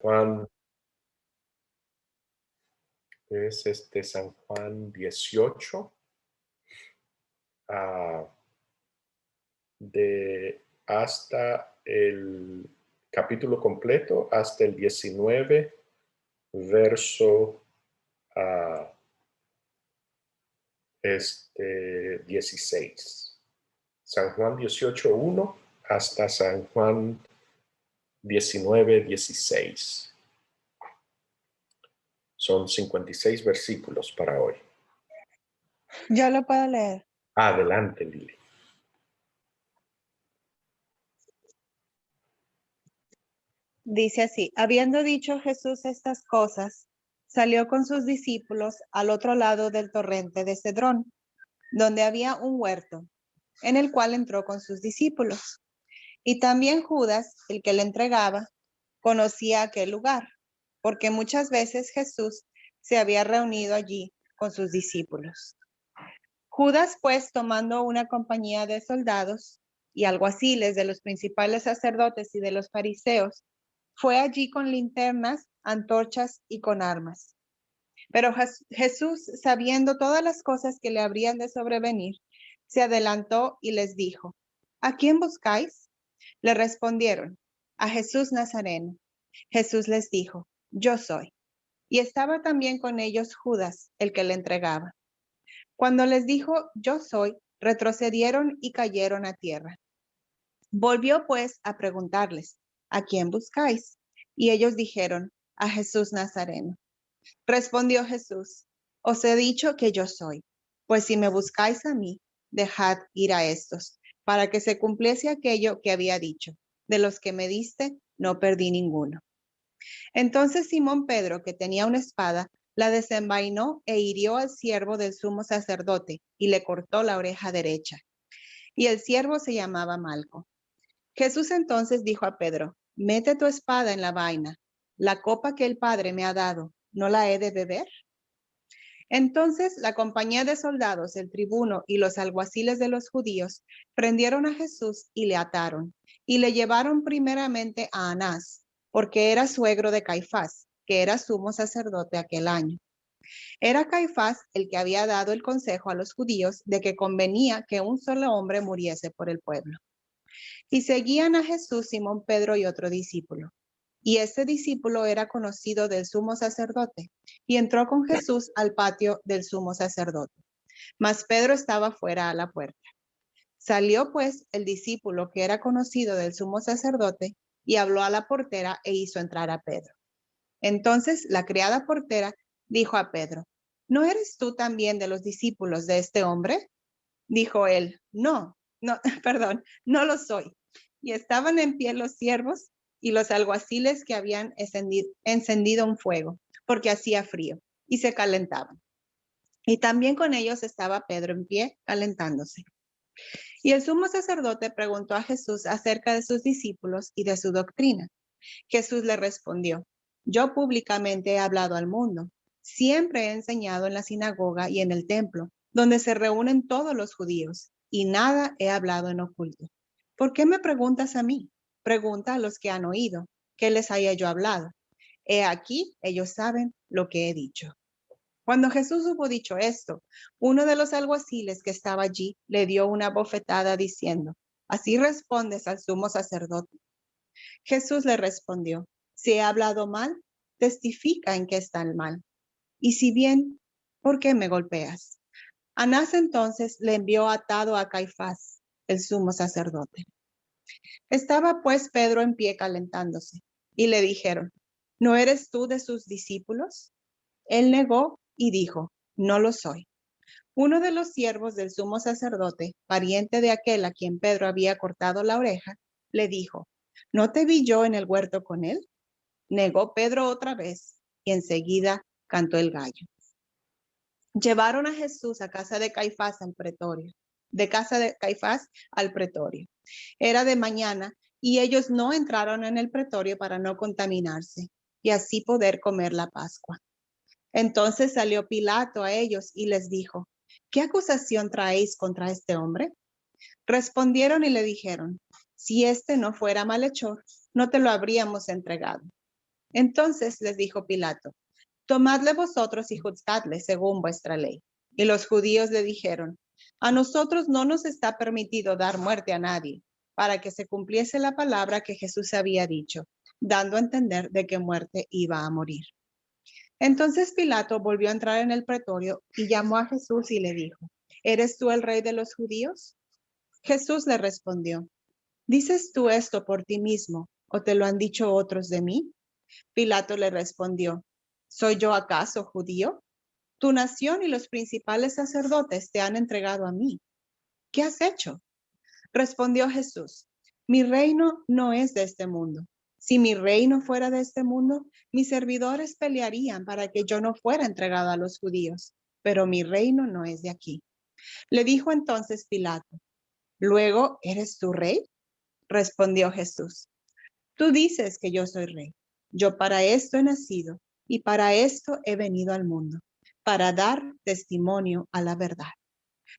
Juan, es San Juan 18, hasta el capítulo completo, hasta el 19, verso 16. San Juan 18:1 hasta San Juan 19:16. Son 56 versículos para hoy. Yo lo puedo leer. Adelante, Lili. Dice así: habiendo dicho Jesús estas cosas, salió con sus discípulos al otro lado del torrente de Cedrón, donde había un huerto, en el cual entró con sus discípulos. Y también Judas, el que le entregaba, conocía aquel lugar, porque muchas veces Jesús se había reunido allí con sus discípulos. Judas, pues, tomando una compañía de soldados y alguaciles de los principales sacerdotes y de los fariseos, fue allí con linternas, antorchas y con armas. Pero Jesús, sabiendo todas las cosas que le habrían de sobrevenir, se adelantó y les dijo: ¿a quién buscáis? Le respondieron: a Jesús Nazareno. Jesús les dijo: yo soy. Y estaba también con ellos Judas, el que le entregaba. Cuando les dijo: yo soy, retrocedieron y cayeron a tierra. Volvió pues a preguntarles: ¿a quién buscáis? Y ellos dijeron: a Jesús Nazareno. Respondió Jesús: os he dicho que yo soy. Pues si me buscáis a mí, dejad ir a estos, para que se cumpliese aquello que había dicho: de los que me diste, no perdí ninguno. Entonces Simón Pedro, que tenía una espada, la desenvainó e hirió al siervo del sumo sacerdote y le cortó la oreja derecha. Y el siervo se llamaba Malco. Jesús entonces dijo a Pedro: mete tu espada en la vaina. La copa que el Padre me ha dado, ¿no la he de beber? Entonces la compañía de soldados, el tribuno y los alguaciles de los judíos prendieron a Jesús y le ataron, y le llevaron primeramente a Anás, porque era suegro de Caifás, que era sumo sacerdote aquel año. Era Caifás el que había dado el consejo a los judíos de que convenía que un solo hombre muriese por el pueblo. Y seguían a Jesús Simón Pedro y otro discípulo. Y ese discípulo era conocido del sumo sacerdote, y entró con Jesús al patio del sumo sacerdote. Mas Pedro estaba fuera a la puerta. Salió pues el discípulo que era conocido del sumo sacerdote, y habló a la portera e hizo entrar a Pedro. Entonces la criada portera dijo a Pedro: ¿no eres tú también de los discípulos de este hombre? Dijo él: no, perdón, no lo soy. Y estaban en pie los siervos y los alguaciles que habían encendido un fuego, porque hacía frío, y se calentaban. Y también con ellos estaba Pedro en pie, calentándose. Y el sumo sacerdote preguntó a Jesús acerca de sus discípulos y de su doctrina. Jesús le respondió: yo públicamente he hablado al mundo. Siempre he enseñado en la sinagoga y en el templo, donde se reúnen todos los judíos, y nada he hablado en oculto. ¿Por qué me preguntas a mí? Pregunta a los que han oído, ¿qué les haya yo hablado? He aquí, ellos saben lo que he dicho. Cuando Jesús hubo dicho esto, uno de los alguaciles que estaba allí le dio una bofetada diciendo: ¿así respondes al sumo sacerdote? Jesús le respondió: si he hablado mal, testifica en qué está el mal. Y si bien, ¿por qué me golpeas? Anás entonces le envió atado a Caifás, el sumo sacerdote. Estaba pues Pedro en pie calentándose, y le dijeron: ¿no eres tú de sus discípulos? Él negó y dijo: no lo soy. Uno de los siervos del sumo sacerdote, pariente de aquel a quien Pedro había cortado la oreja, le dijo: ¿no te vi yo en el huerto con él? Negó Pedro otra vez, y enseguida cantó el gallo. Llevaron a Jesús a casa de Caifás al pretorio, de casa de Caifás al pretorio. Era de mañana, y ellos no entraron en el pretorio para no contaminarse, y así poder comer la Pascua. Entonces salió Pilato a ellos y les dijo: ¿qué acusación traéis contra este hombre? Respondieron y le dijeron: si este no fuera malhechor, no te lo habríamos entregado. Entonces les dijo Pilato, tomadle vosotros y juzgadle según vuestra ley. Y los judíos le dijeron, a nosotros no nos está permitido dar muerte a nadie, para que se cumpliese la palabra que Jesús había dicho, dando a entender de qué muerte iba a morir. Entonces Pilato volvió a entrar en el pretorio y llamó a Jesús y le dijo, ¿eres tú el rey de los judíos? Jesús le respondió, ¿dices tú esto por ti mismo o te lo han dicho otros de mí? Pilato le respondió, ¿soy yo acaso judío? Tu nación y los principales sacerdotes te han entregado a mí. ¿Qué has hecho? Respondió Jesús, mi reino no es de este mundo. Si mi reino fuera de este mundo, mis servidores pelearían para que yo no fuera entregado a los judíos, pero mi reino no es de aquí. Le dijo entonces Pilato, ¿luego eres tú rey? Respondió Jesús, tú dices que yo soy rey. Yo para esto he nacido y para esto he venido al mundo, para dar testimonio a la verdad.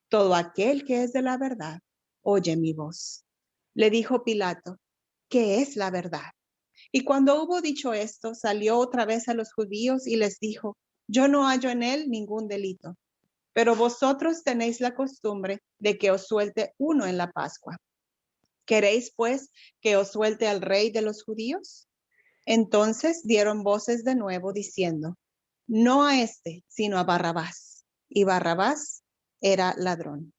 Todo aquel que es de la verdad, oye mi voz. Le dijo Pilato, ¿qué es la verdad? Y cuando hubo dicho esto, salió otra vez a los judíos y les dijo, yo no hallo en él ningún delito, pero vosotros tenéis la costumbre de que os suelte uno en la Pascua. ¿Queréis pues que os suelte al rey de los judíos? Entonces dieron voces de nuevo diciendo, no a este, sino a Barrabás. Y Barrabás era ladrón.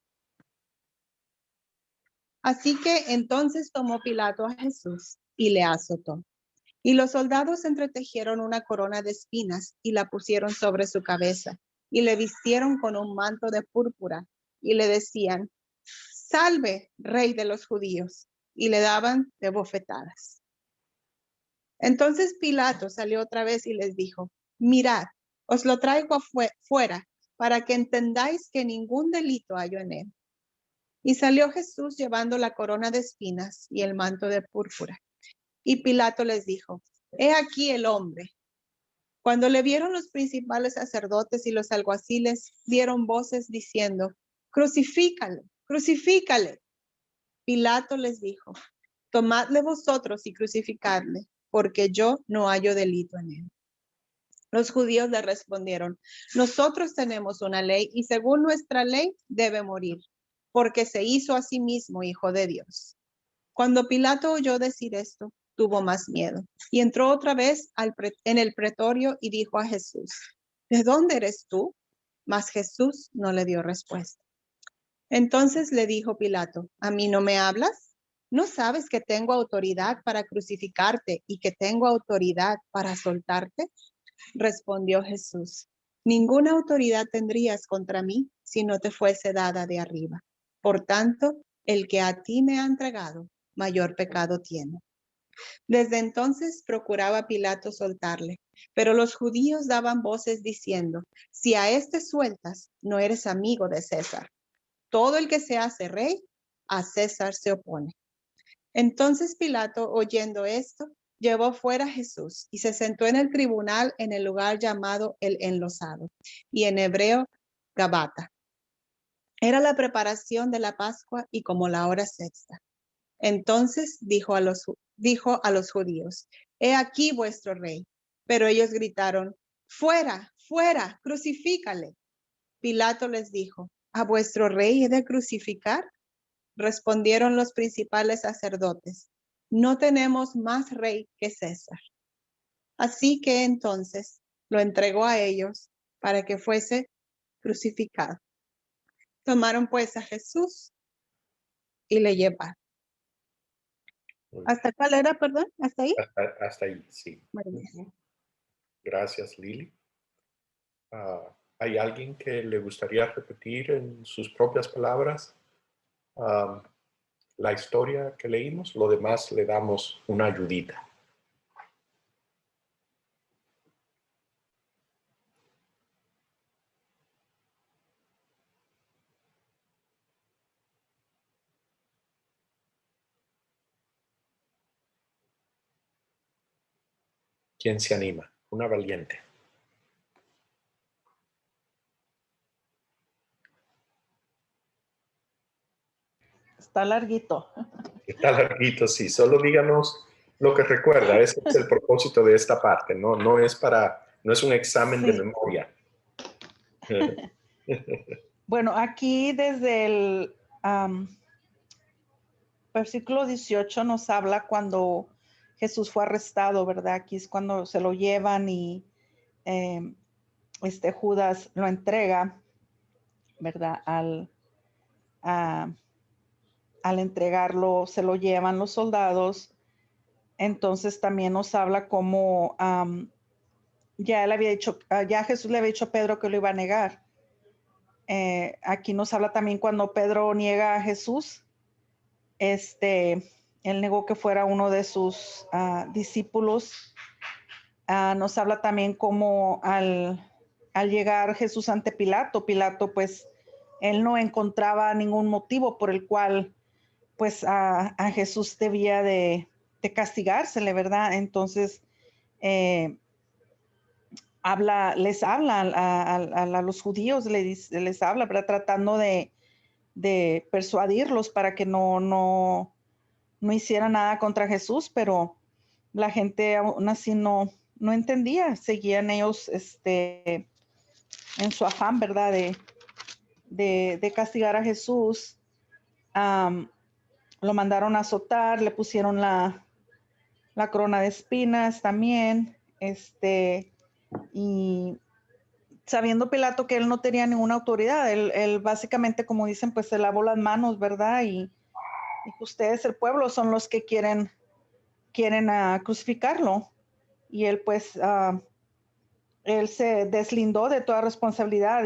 Así que entonces tomó Pilato a Jesús y le azotó. Y los soldados entretejieron una corona de espinas y la pusieron sobre su cabeza y le vistieron con un manto de púrpura y le decían, salve, rey de los judíos, y le daban de bofetadas. Entonces Pilato salió otra vez y les dijo, mirad, os lo traigo fuera para que entendáis que ningún delito hallo en él. Y salió Jesús llevando la corona de espinas y el manto de púrpura. Y Pilato les dijo, he aquí el hombre. Cuando le vieron los principales sacerdotes y los alguaciles, dieron voces diciendo, crucifícale, crucifícale. Pilato les dijo, tomadle vosotros y crucificadle, porque yo no hallo delito en él. Los judíos le respondieron, nosotros tenemos una ley y según nuestra ley debe morir, porque se hizo a sí mismo hijo de Dios. Cuando Pilato oyó decir esto, tuvo más miedo y entró otra vez en el pretorio y dijo a Jesús, ¿de dónde eres tú? Mas Jesús no le dio respuesta. Entonces le dijo Pilato, ¿a mí no me hablas? ¿No sabes que tengo autoridad para crucificarte y que tengo autoridad para soltarte? Respondió Jesús, ninguna autoridad tendrías contra mí si no te fuese dada de arriba. Por tanto, el que a ti me ha entregado, mayor pecado tiene. Desde entonces procuraba Pilato soltarle, pero los judíos daban voces diciendo, si a este sueltas, no eres amigo de César. Todo el que se hace rey, a César se opone. Entonces Pilato, oyendo esto, llevó fuera a Jesús y se sentó en el tribunal en el lugar llamado el Enlosado, y en hebreo, Gabata. Era la preparación de la Pascua y como la hora sexta. Entonces dijo a los judíos, he aquí vuestro rey. Pero ellos gritaron, fuera, fuera, crucifícale. Pilato les dijo, ¿a vuestro rey he de crucificar? Respondieron los principales sacerdotes, no tenemos más rey que César. Así que entonces lo entregó a ellos para que fuese crucificado. Tomaron pues a Jesús y le llevaron. ¿Hasta cuál era, perdón? ¿Hasta ahí? Hasta ahí, sí. Bueno. Gracias, Lili. ¿Hay alguien que le gustaría repetir en sus propias palabras la historia que leímos? Lo demás le damos una ayudita. ¿Quién se anima? Una valiente. Está larguito. Está larguito, sí. Solo díganos lo que recuerda, ese es el propósito de esta parte, no es un examen de Sí. memoria. Bueno, aquí desde el versículo 18 nos habla cuando Jesús fue arrestado, ¿verdad? Aquí es cuando se lo llevan y Judas lo entrega, ¿verdad? Al entregarlo, se lo llevan los soldados. Entonces también nos habla como ya Jesús le había dicho a Pedro que lo iba a negar. Aquí nos habla también cuando Pedro niega a Jesús. Él negó que fuera uno de sus discípulos. Nos habla también como al llegar Jesús ante Pilato, pues él no encontraba ningún motivo por el cual pues a Jesús debía de castigársele, ¿verdad? Entonces les habla a los judíos, les habla, ¿verdad? Tratando de persuadirlos para que no hiciera nada contra Jesús, pero la gente aún así no entendía, seguían ellos en su afán, ¿verdad? De castigar a Jesús. Lo mandaron a azotar, le pusieron la corona de espinas también, y sabiendo Pilato que él no tenía ninguna autoridad, él básicamente, como dicen, pues se lavó las manos, ¿verdad? Y ustedes, el pueblo, son los que quieren crucificarlo. Y él pues, él se deslindó de toda responsabilidad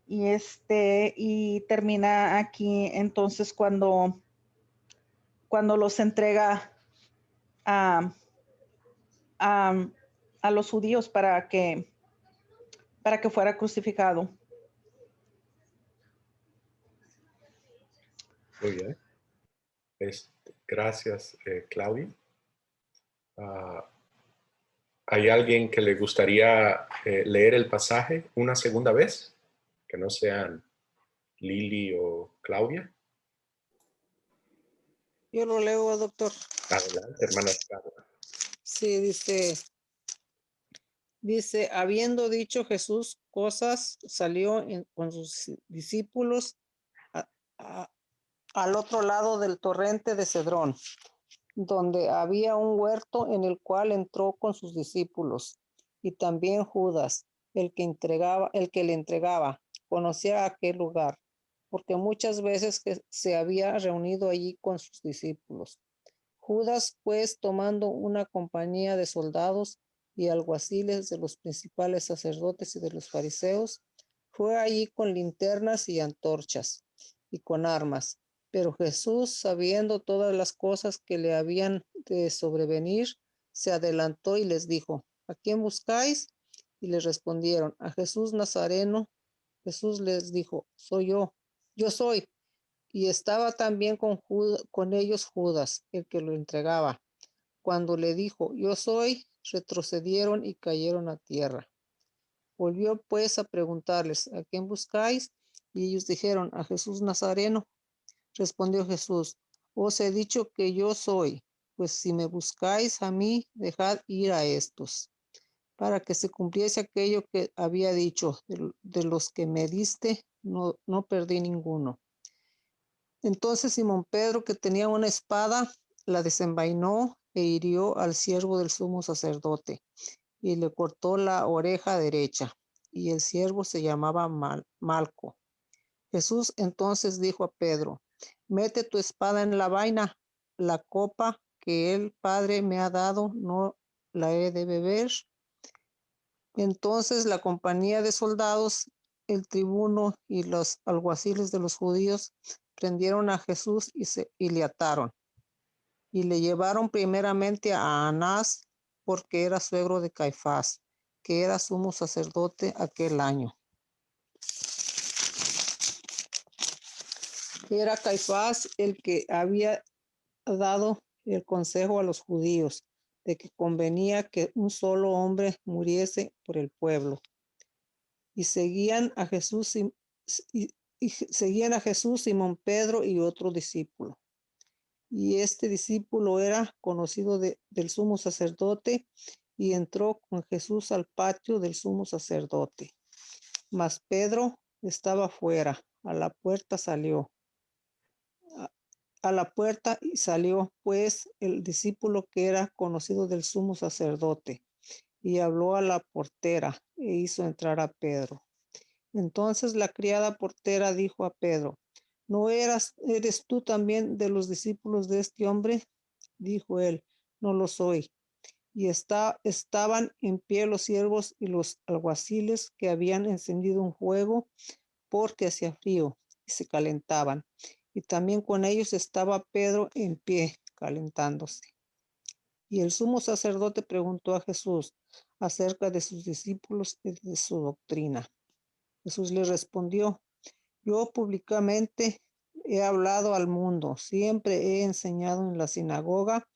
y termina aquí entonces cuando los entrega a, a los judíos para que fuera crucificado. Muy bien. Gracias, Claudia. ¿Hay alguien que le gustaría leer el pasaje una segunda vez? Que no sean Lili o Claudia. Yo lo leo, doctor. Adelante, hermana Carla. Sí, dice, habiendo dicho Jesús cosas, salió con sus discípulos al otro lado del torrente de Cedrón, donde había un huerto en el cual entró con sus discípulos, y también Judas, el que le entregaba, conocía aquel lugar, porque muchas veces que se había reunido allí con sus discípulos. Judas, pues, tomando una compañía de soldados y alguaciles de los principales sacerdotes y de los fariseos, fue allí con linternas y antorchas y con armas. Pero Jesús, sabiendo todas las cosas que le habían de sobrevenir, se adelantó y les dijo, ¿a quién buscáis? Y les respondieron, a Jesús Nazareno. Jesús les dijo, soy yo soy. Y estaba también con ellos Judas, el que lo entregaba. Cuando le dijo, yo soy, retrocedieron y cayeron a tierra. Volvió pues a preguntarles, ¿a quién buscáis? Y ellos dijeron, a Jesús Nazareno. Respondió Jesús, os he dicho que yo soy, pues si me buscáis a mí, dejad ir a estos, para que se cumpliese aquello que había dicho, de los que me diste, no perdí ninguno. Entonces Simón Pedro, que tenía una espada, la desenvainó e hirió al siervo del sumo sacerdote y le cortó la oreja derecha. Y el siervo se llamaba Malco. Jesús entonces dijo a Pedro, mete tu espada en la vaina, la copa que el Padre me ha dado, no la he de beber. Entonces la compañía de soldados, el tribuno y los alguaciles de los judíos prendieron a Jesús y le ataron. Y le llevaron primeramente a Anás, porque era suegro de Caifás, que era sumo sacerdote aquel año. Era Caifás el que había dado el consejo a los judíos de que convenía que un solo hombre muriese por el pueblo. Y seguían a Jesús Simón Pedro y otro discípulo. Y este discípulo era conocido del sumo sacerdote y entró con Jesús al patio del sumo sacerdote. Mas Pedro estaba fuera, a la puerta salió. A la puerta y salió, pues, el discípulo que era conocido del sumo sacerdote, y habló a la portera, e hizo entrar a Pedro. Entonces la criada portera dijo a Pedro: ¿No eres tú también de los discípulos de este hombre? Dijo él: No lo soy. Y estaban en pie los siervos y los alguaciles que habían encendido un fuego porque hacía frío y se calentaban. Y también con ellos estaba Pedro en pie, calentándose. Y el sumo sacerdote preguntó a Jesús acerca de sus discípulos y de su doctrina. Jesús le respondió: Yo públicamente he hablado al mundo, siempre he enseñado en la sinagoga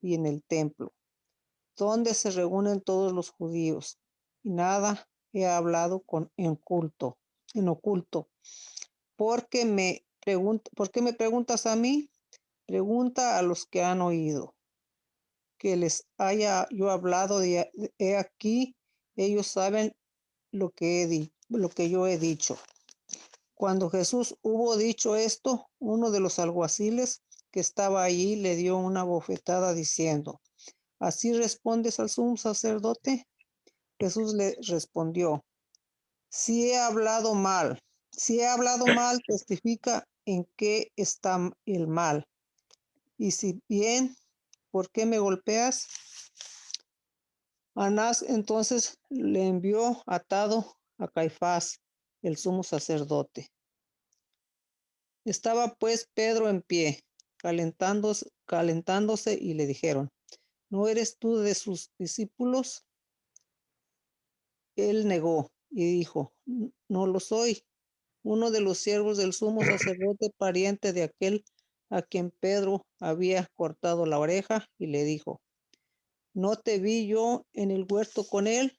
y en el templo, donde se reúnen todos los judíos, y nada he hablado en oculto. ¿Por qué me preguntas a mí? Pregunta a los que han oído. Que les haya yo hablado he aquí, ellos saben lo que yo he dicho. Cuando Jesús hubo dicho esto, uno de los alguaciles que estaba allí le dio una bofetada diciendo: ¿Así respondes al sumo sacerdote? Jesús le respondió: Si he hablado mal, testifica en qué está el mal. Y si bien, ¿por qué me golpeas? Anás entonces le envió atado a Caifás, el sumo sacerdote. Estaba pues Pedro en pie, calentándose, y le dijeron: ¿No eres tú de sus discípulos? Él negó y dijo: No lo soy. Uno de los siervos del sumo sacerdote, pariente de aquel a quien Pedro había cortado la oreja, y le dijo: ¿No te vi yo en el huerto con él?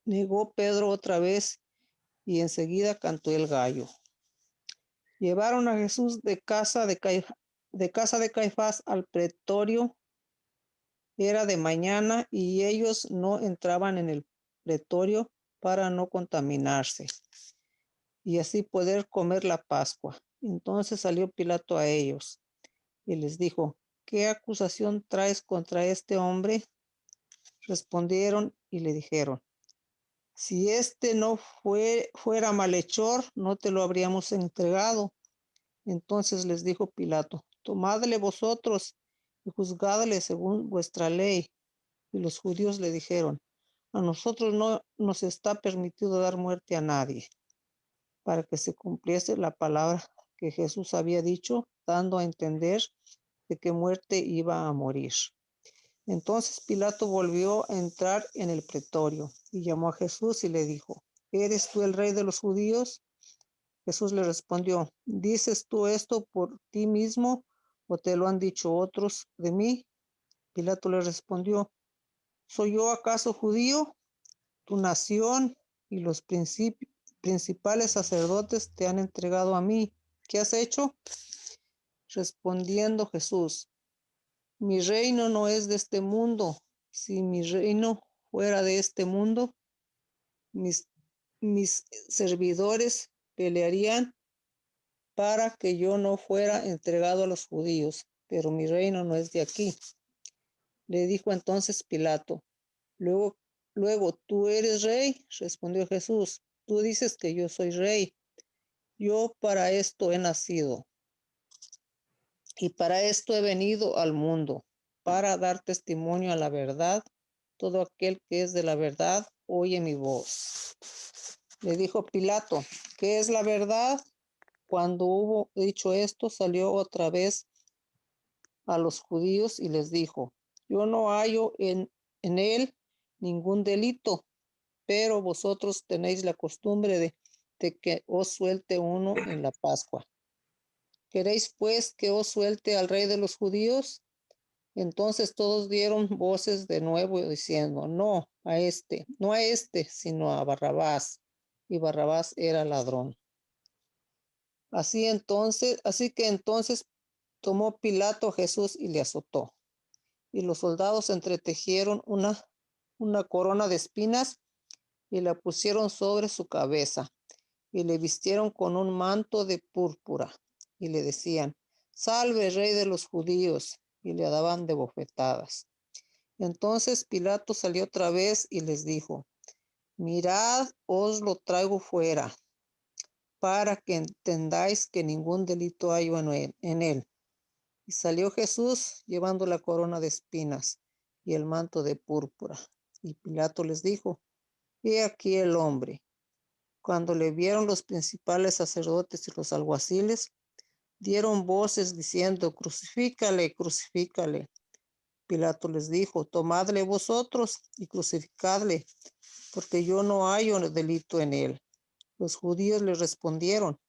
Negó Pedro otra vez, y enseguida cantó el gallo. Llevaron a Jesús de casa de Caifás al pretorio. Era de mañana y ellos no entraban en el pretorio para no contaminarse y así poder comer la Pascua. Entonces salió Pilato a ellos y les dijo: ¿Qué acusación traes contra este hombre? Respondieron y le dijeron: Si este no fuera malhechor, no te lo habríamos entregado. Entonces les dijo Pilato: Tomadle vosotros y juzgadle según vuestra ley. Y los judíos le dijeron: A nosotros no nos está permitido dar muerte a nadie, para que se cumpliese la palabra que Jesús había dicho, dando a entender de qué muerte iba a morir. Entonces Pilato volvió a entrar en el pretorio y llamó a Jesús y le dijo: ¿Eres tú el rey de los judíos? Jesús le respondió: ¿Dices tú esto por ti mismo o te lo han dicho otros de mí? Pilato le respondió: ¿Soy yo acaso judío? Tu nación y los principales sacerdotes te han entregado a mí. ¿Qué has hecho? Respondiendo Jesús: Mi reino no es de este mundo. Si mi reino fuera de este mundo, mis servidores pelearían para que yo no fuera entregado a los judíos, pero mi reino no es de aquí. Le dijo entonces Pilato: Luego, ¿tú eres rey? Respondió Jesús: Tú dices que yo soy rey. Yo para esto he nacido y para esto he venido al mundo, para dar testimonio a la verdad. Todo aquel que es de la verdad oye mi voz. Le dijo Pilato: ¿Qué es la verdad? Cuando hubo dicho esto, salió otra vez a los judíos y les dijo: Yo no hallo en él ningún delito, pero vosotros tenéis la costumbre de que os suelte uno en la Pascua. ¿Queréis pues que os suelte al rey de los judíos? Entonces todos dieron voces de nuevo diciendo: No a este, sino a Barrabás. Y Barrabás era ladrón. Así que entonces Tomó Pilato a Jesús y le azotó. Y los soldados entretejieron una corona de espinas y la pusieron sobre su cabeza y le vistieron con un manto de púrpura y le decían: Salve, Rey de los judíos, y le daban de bofetadas. Entonces Pilato salió otra vez y les dijo: Mirad, os lo traigo fuera, para que entendáis que ningún delito hay en él. Y salió Jesús llevando la corona de espinas y el manto de púrpura. Y Pilato les dijo: He aquí el hombre. Cuando le vieron los principales sacerdotes y los alguaciles, dieron voces diciendo: Crucifícale, crucifícale. Pilato les dijo: Tomadle vosotros y crucificadle, porque yo no hallo delito en él. Los judíos le respondieron: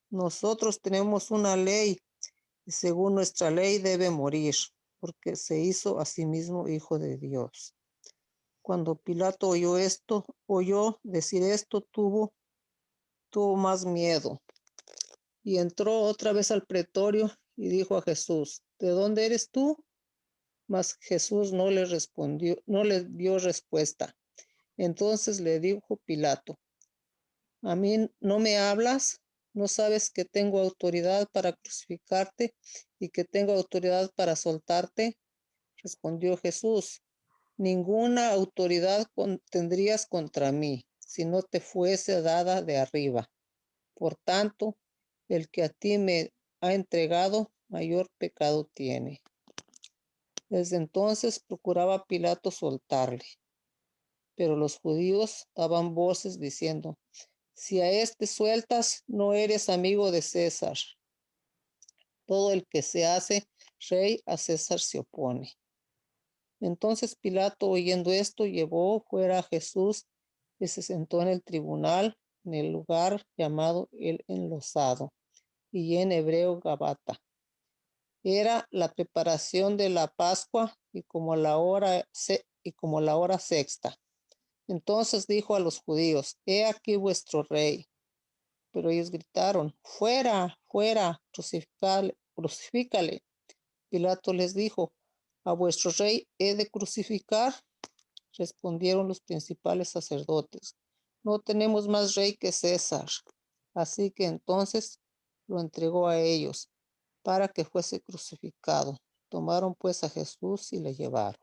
Nosotros tenemos una ley, y según nuestra ley debe morir, porque se hizo a sí mismo hijo de Dios. Cuando Pilato oyó decir esto, tuvo más miedo, y entró otra vez al pretorio y dijo a Jesús: ¿De dónde eres tú? Mas Jesús no le respondió, no le dio respuesta. Entonces le dijo Pilato: ¿A mí no me hablas? ¿No sabes que tengo autoridad para crucificarte y que tengo autoridad para soltarte? Respondió Jesús: Ninguna autoridad tendrías contra mí si no te fuese dada de arriba. Por tanto, el que a ti me ha entregado, mayor pecado tiene. Desde entonces procuraba Pilato soltarle, pero los judíos daban voces diciendo: Si a este sueltas, no eres amigo de César. Todo el que se hace rey a César se opone. Entonces Pilato, oyendo esto, llevó fuera a Jesús y se sentó en el tribunal, en el lugar llamado el Enlosado, y en hebreo Gabata. Era la preparación de la Pascua y como la hora sexta. Entonces dijo a los judíos: He aquí vuestro rey. Pero ellos gritaron: Fuera, fuera, crucifícale. Pilato les dijo: ¿A vuestro rey he de crucificar? Respondieron los principales sacerdotes: No tenemos más rey que César. Así que entonces lo entregó a ellos para que fuese crucificado. Tomaron pues a Jesús y le llevaron.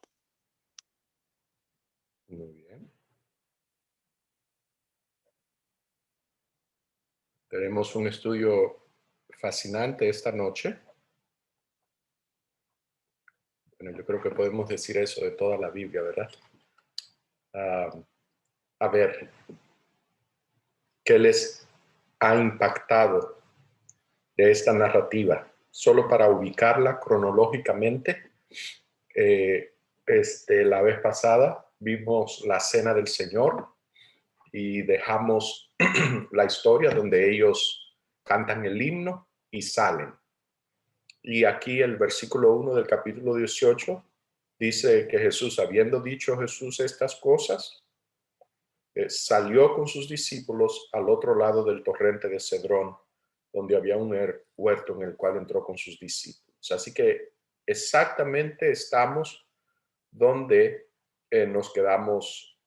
Muy bien. Tenemos un estudio fascinante esta noche. Bueno, yo creo que podemos decir eso de toda la Biblia, ¿verdad? A ver, ¿qué les ha impactado de esta narrativa? Solo para ubicarla cronológicamente, la vez pasada vimos la cena del Señor y dejamos la historia donde ellos cantan el himno y salen. Y aquí el versículo 1 del capítulo 18 dice que Jesús, habiendo dicho Jesús estas cosas, salió con sus discípulos al otro lado del torrente de Cedrón, donde había un huerto en el cual entró con sus discípulos. Así que exactamente estamos donde nos quedamos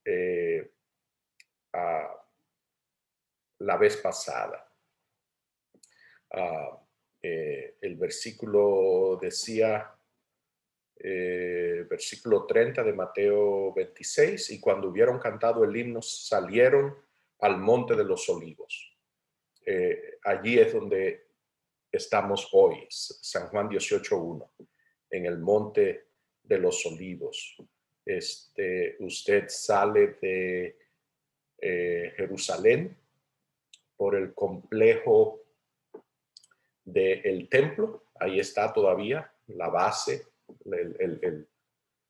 la vez pasada. El versículo decía, versículo 30 de Mateo 26, y cuando hubieron cantado el himno salieron al monte de los olivos. Allí es donde estamos hoy, San Juan 18:1, en el monte de los olivos. Usted sale de Jerusalén por el complejo del templo, ahí está todavía la base,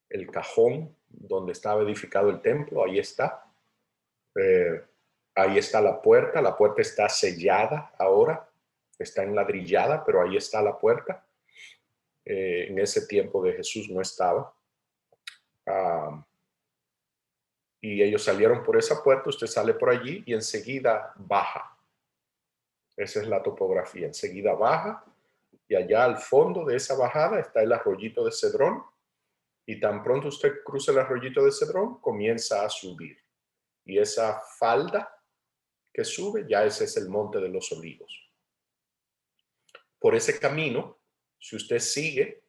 el cajón donde estaba edificado el templo, ahí está. Ahí está la puerta está sellada ahora, está enladrillada, pero ahí está la puerta. En ese tiempo de Jesús no estaba. Y ellos salieron por esa puerta, usted sale por allí y enseguida baja. Esa es la topografía, enseguida baja y allá al fondo de esa bajada está el arroyito de Cedrón, y tan pronto usted cruza el arroyito de Cedrón, comienza a subir. Y esa falda que sube, ya ese es el Monte de los Olivos. Por ese camino, si usted sigue,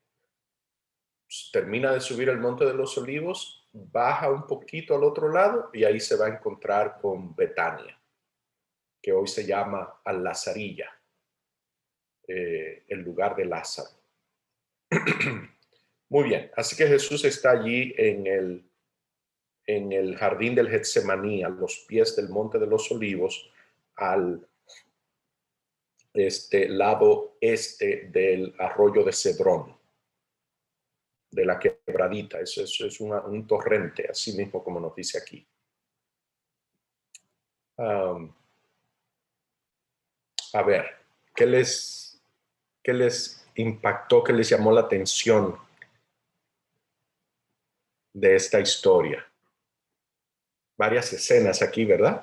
termina de subir el Monte de los Olivos, baja un poquito al otro lado y ahí se va a encontrar con Betania, que hoy se llama Al-Lazarilla, el lugar de Lázaro. Muy bien, así que Jesús está allí en el jardín del Getsemaní, a los pies del Monte de los Olivos, al lado este del arroyo de Cedrón, de la quebradita. Eso es un torrente, así mismo como nos dice aquí. A ver, ¿qué les impactó, qué les llamó la atención de esta historia? Varias escenas aquí, ¿verdad?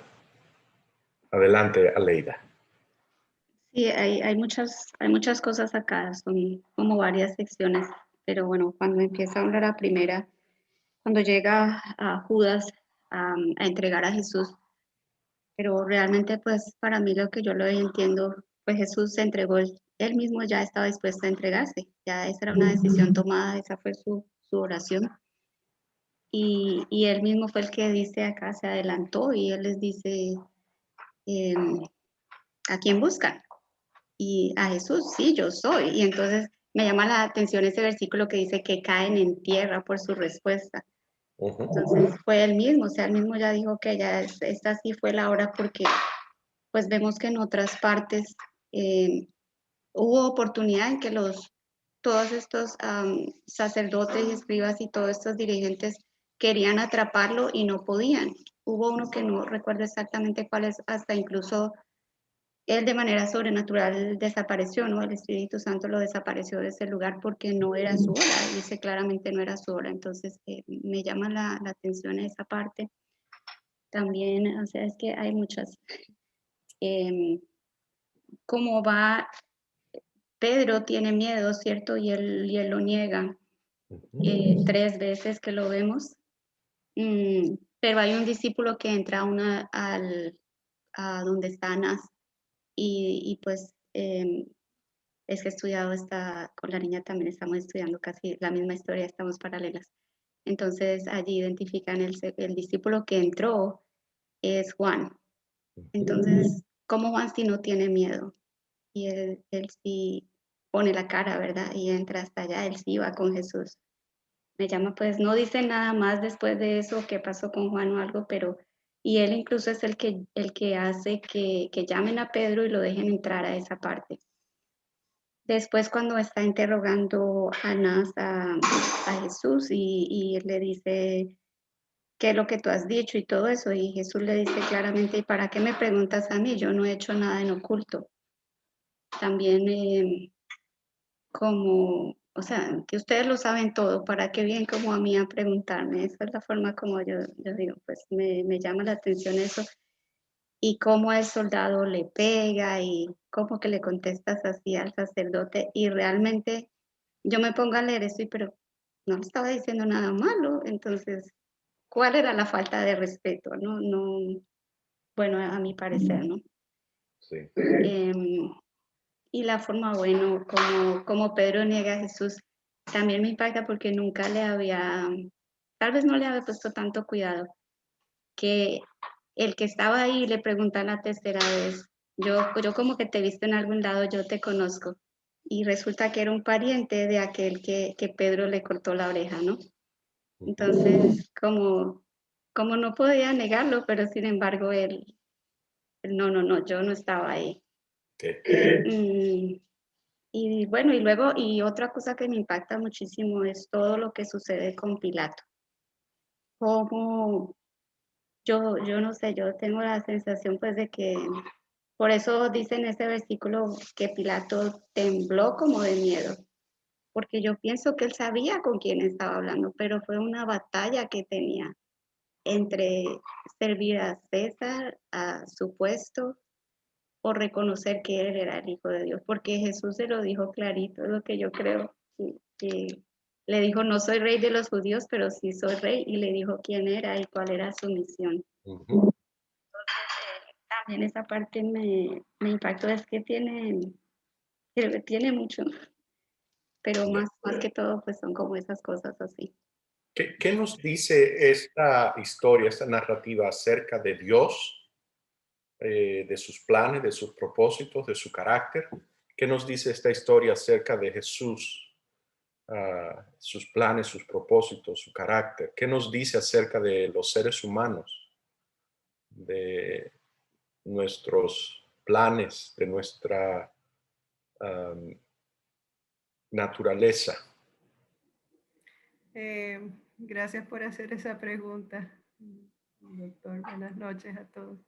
Adelante, Aleida. Sí, hay muchas cosas acá, son como varias secciones, pero bueno, cuando empieza a hablar la primera, cuando llega a Judas a entregar a Jesús, pero realmente pues para mí lo que yo lo entiendo, pues Jesús se entregó, él mismo ya estaba dispuesto a entregarse, ya esa era una decisión tomada, esa fue su oración. Y él mismo fue el que dice acá, se adelantó y él les dice, ¿a quién buscan? Y a Jesús, sí, yo soy. Y entonces me llama la atención ese versículo que dice que caen en tierra por su respuesta. Entonces fue él mismo, o sea, él mismo ya dijo que ya esta sí fue la hora porque pues vemos que en otras partes hubo oportunidad en que todos estos sacerdotes y escribas y todos estos dirigentes querían atraparlo y no podían. Hubo uno que no recuerdo exactamente cuál es, hasta incluso él de manera sobrenatural desapareció, ¿no? El Espíritu Santo lo desapareció de ese lugar porque no era su hora, dice claramente no era su hora, entonces me llama la atención esa parte. También, o sea, es que hay muchas, cómo va, Pedro tiene miedo, ¿cierto? Y él lo niega 3 veces que lo vemos, pero hay un discípulo que entra a donde está Anás y pues es que he estudiado con la niña también estamos estudiando casi la misma historia, estamos paralelas. Entonces allí identifican el discípulo que entró es Juan. Entonces, ¿cómo Juan si no tiene miedo? Y él sí pone la cara, ¿verdad? Y entra hasta allá, él sí va con Jesús. Me llama, pues no dice nada más después de eso, qué pasó con Juan o algo, pero, y él incluso es el que hace que llamen a Pedro y lo dejen entrar a esa parte. Después cuando está interrogando Anás a Jesús y él le dice, ¿qué es lo que tú has dicho y todo eso? Y Jesús le dice claramente, ¿y para qué me preguntas a mí? Yo no he hecho nada en oculto. También como, o sea, que ustedes lo saben todo, ¿para qué vienen como a mí a preguntarme? Esa es la forma como yo digo, pues me llama la atención eso. Y cómo el soldado le pega y cómo que le contestas así al sacerdote y realmente yo me pongo a leer esto, pero no le estaba diciendo nada malo, entonces, ¿cuál era la falta de respeto? No, no, bueno, a mi parecer, ¿no? Sí. Y la forma, bueno, como Pedro niega a Jesús, también me impacta porque nunca le había, tal vez no le había puesto tanto cuidado, que el que estaba ahí le pregunta la tercera vez, yo como que te he visto en algún lado, yo te conozco. Y resulta que era un pariente de aquel que Pedro le cortó la oreja, ¿no? Entonces, como no podía negarlo, pero sin embargo no, yo no estaba ahí. Y bueno, y luego, y otra cosa que me impacta muchísimo es todo lo que sucede con Pilato. Como yo no sé, yo tengo la sensación pues de que, por eso dice en ese versículo que Pilato tembló como de miedo, porque yo pienso que él sabía con quién estaba hablando, pero fue una batalla que tenía entre servir a César, a su puesto, o reconocer que él era el Hijo de Dios, porque Jesús se lo dijo clarito, es lo que yo creo, que le dijo, no soy rey de los judíos, pero sí soy rey, y le dijo quién era y cuál era su misión. Ujú. También esa parte me impactó, es que tiene mucho, pero más que todo, pues son como esas cosas así. ¿Qué nos dice esta historia, esta narrativa acerca de Dios, de sus planes, de sus propósitos, de su carácter? ¿Qué nos dice esta historia acerca de Jesús, sus planes, sus propósitos, su carácter? ¿Qué nos dice acerca de los seres humanos, de nuestros planes, de nuestra naturaleza? Gracias por hacer esa pregunta, doctor. Buenas noches a todos.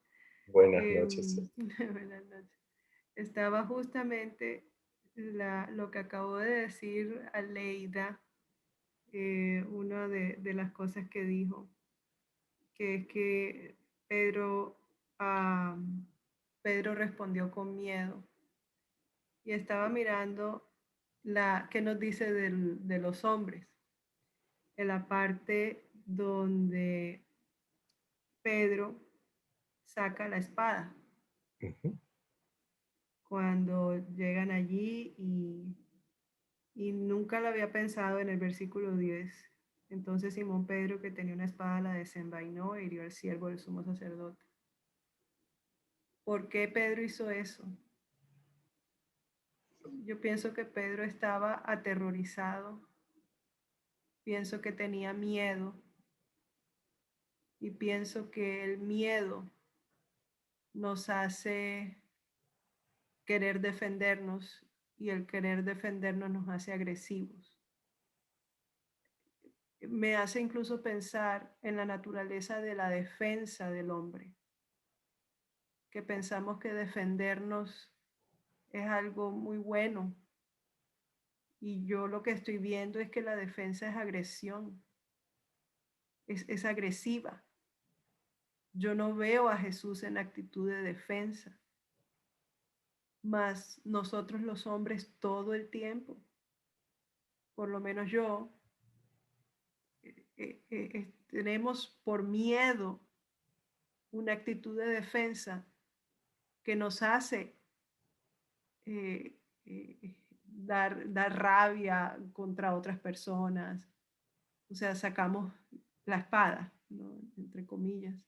Buenas noches. Buenas noches. Estaba justamente lo que acabó de decir Aleida, una de las cosas que dijo, que es que Pedro, Pedro respondió con miedo. Y estaba mirando que nos dice de los hombres, en la parte donde Pedro saca la espada. Ujú. Cuando llegan allí y nunca lo había pensado en el versículo 10. Entonces Simón Pedro, que tenía una espada, la desenvainó e hirió al siervo del sumo sacerdote. ¿Por qué Pedro hizo eso? Yo pienso que Pedro estaba aterrorizado. Pienso que tenía miedo. Y pienso que el miedo nos hace querer defendernos y el querer defendernos nos hace agresivos. Me hace incluso pensar en la naturaleza de la defensa del hombre, que pensamos que defendernos es algo muy bueno. Y yo lo que estoy viendo es que la defensa es agresión, es agresiva. Yo no veo a Jesús en actitud de defensa, mas nosotros los hombres todo el tiempo, por lo menos yo, tenemos por miedo una actitud de defensa que nos hace dar rabia contra otras personas. O sea, sacamos la espada, ¿no? Entre comillas.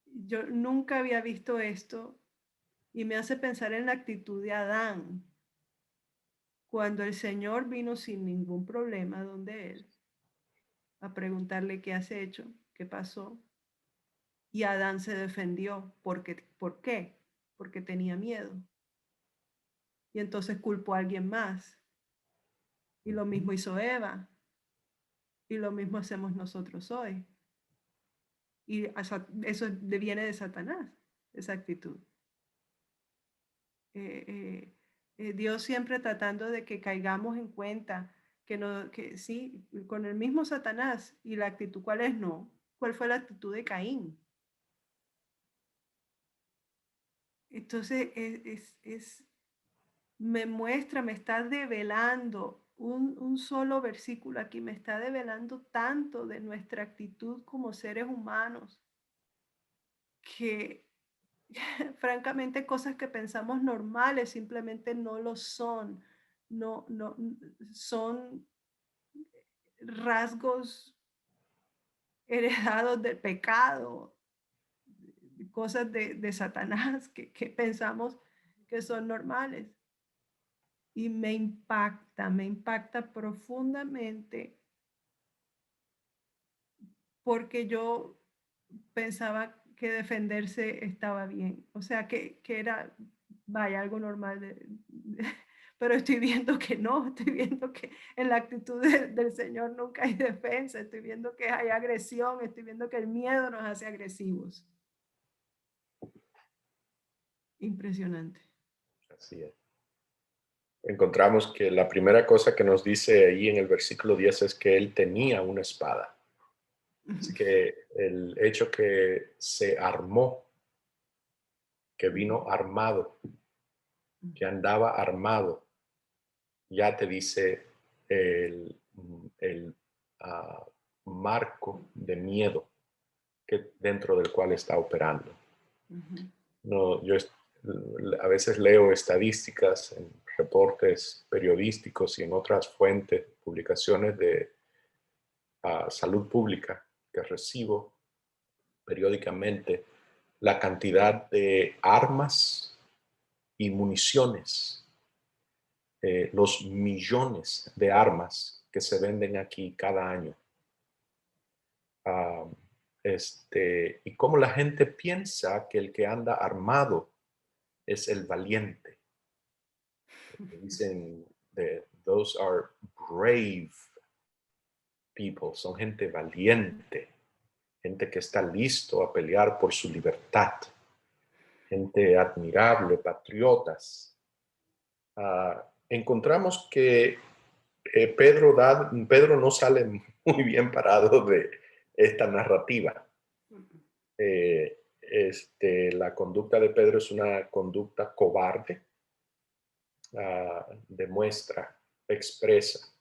Yo nunca había visto esto y me hace pensar en la actitud de Adán. Cuando el Señor vino sin ningún problema donde él, a preguntarle qué has hecho, qué pasó. Y Adán se defendió. ¿Por qué? Porque tenía miedo. Y entonces culpó a alguien más. Y lo mismo hizo Eva. Y lo mismo hacemos nosotros hoy. Y eso viene de Satanás, esa actitud. Dios siempre tratando de que caigamos en cuenta que sí, con el mismo Satanás. Y la actitud, ¿cuál es? No. ¿Cuál fue la actitud de Caín? Entonces, me está develando un solo versículo aquí, me está develando tanto de nuestra actitud como seres humanos, que francamente cosas que pensamos normales simplemente no lo son, no son rasgos heredados del pecado, cosas de Satanás que pensamos que son normales. Y me impacta profundamente porque yo pensaba que defenderse estaba bien, o sea, que era, vaya, algo normal, pero estoy viendo que no, estoy viendo que en la actitud del Señor nunca hay defensa, estoy viendo que hay agresión, estoy viendo que el miedo nos hace agresivos. Impresionante. Así es. Encontramos que la primera cosa que nos dice ahí en el versículo 10 es que él tenía una espada. Así que el hecho que se armó que vino armado, que andaba armado, ya te dice el marco de miedo dentro del cual está operando. No, yo a veces leo estadísticas en reportes periodísticos y en otras fuentes, publicaciones de salud pública que recibo periódicamente, la cantidad de armas y municiones, los millones de armas que se venden aquí cada año. Y cómo la gente piensa que el que anda armado es el valiente. Dicen, those are brave people, son gente valiente, gente que está listo a pelear por su libertad, gente admirable, patriotas. Encontramos que Pedro no sale muy bien parado de esta narrativa. La conducta de Pedro es una conducta cobarde, demuestra, expresa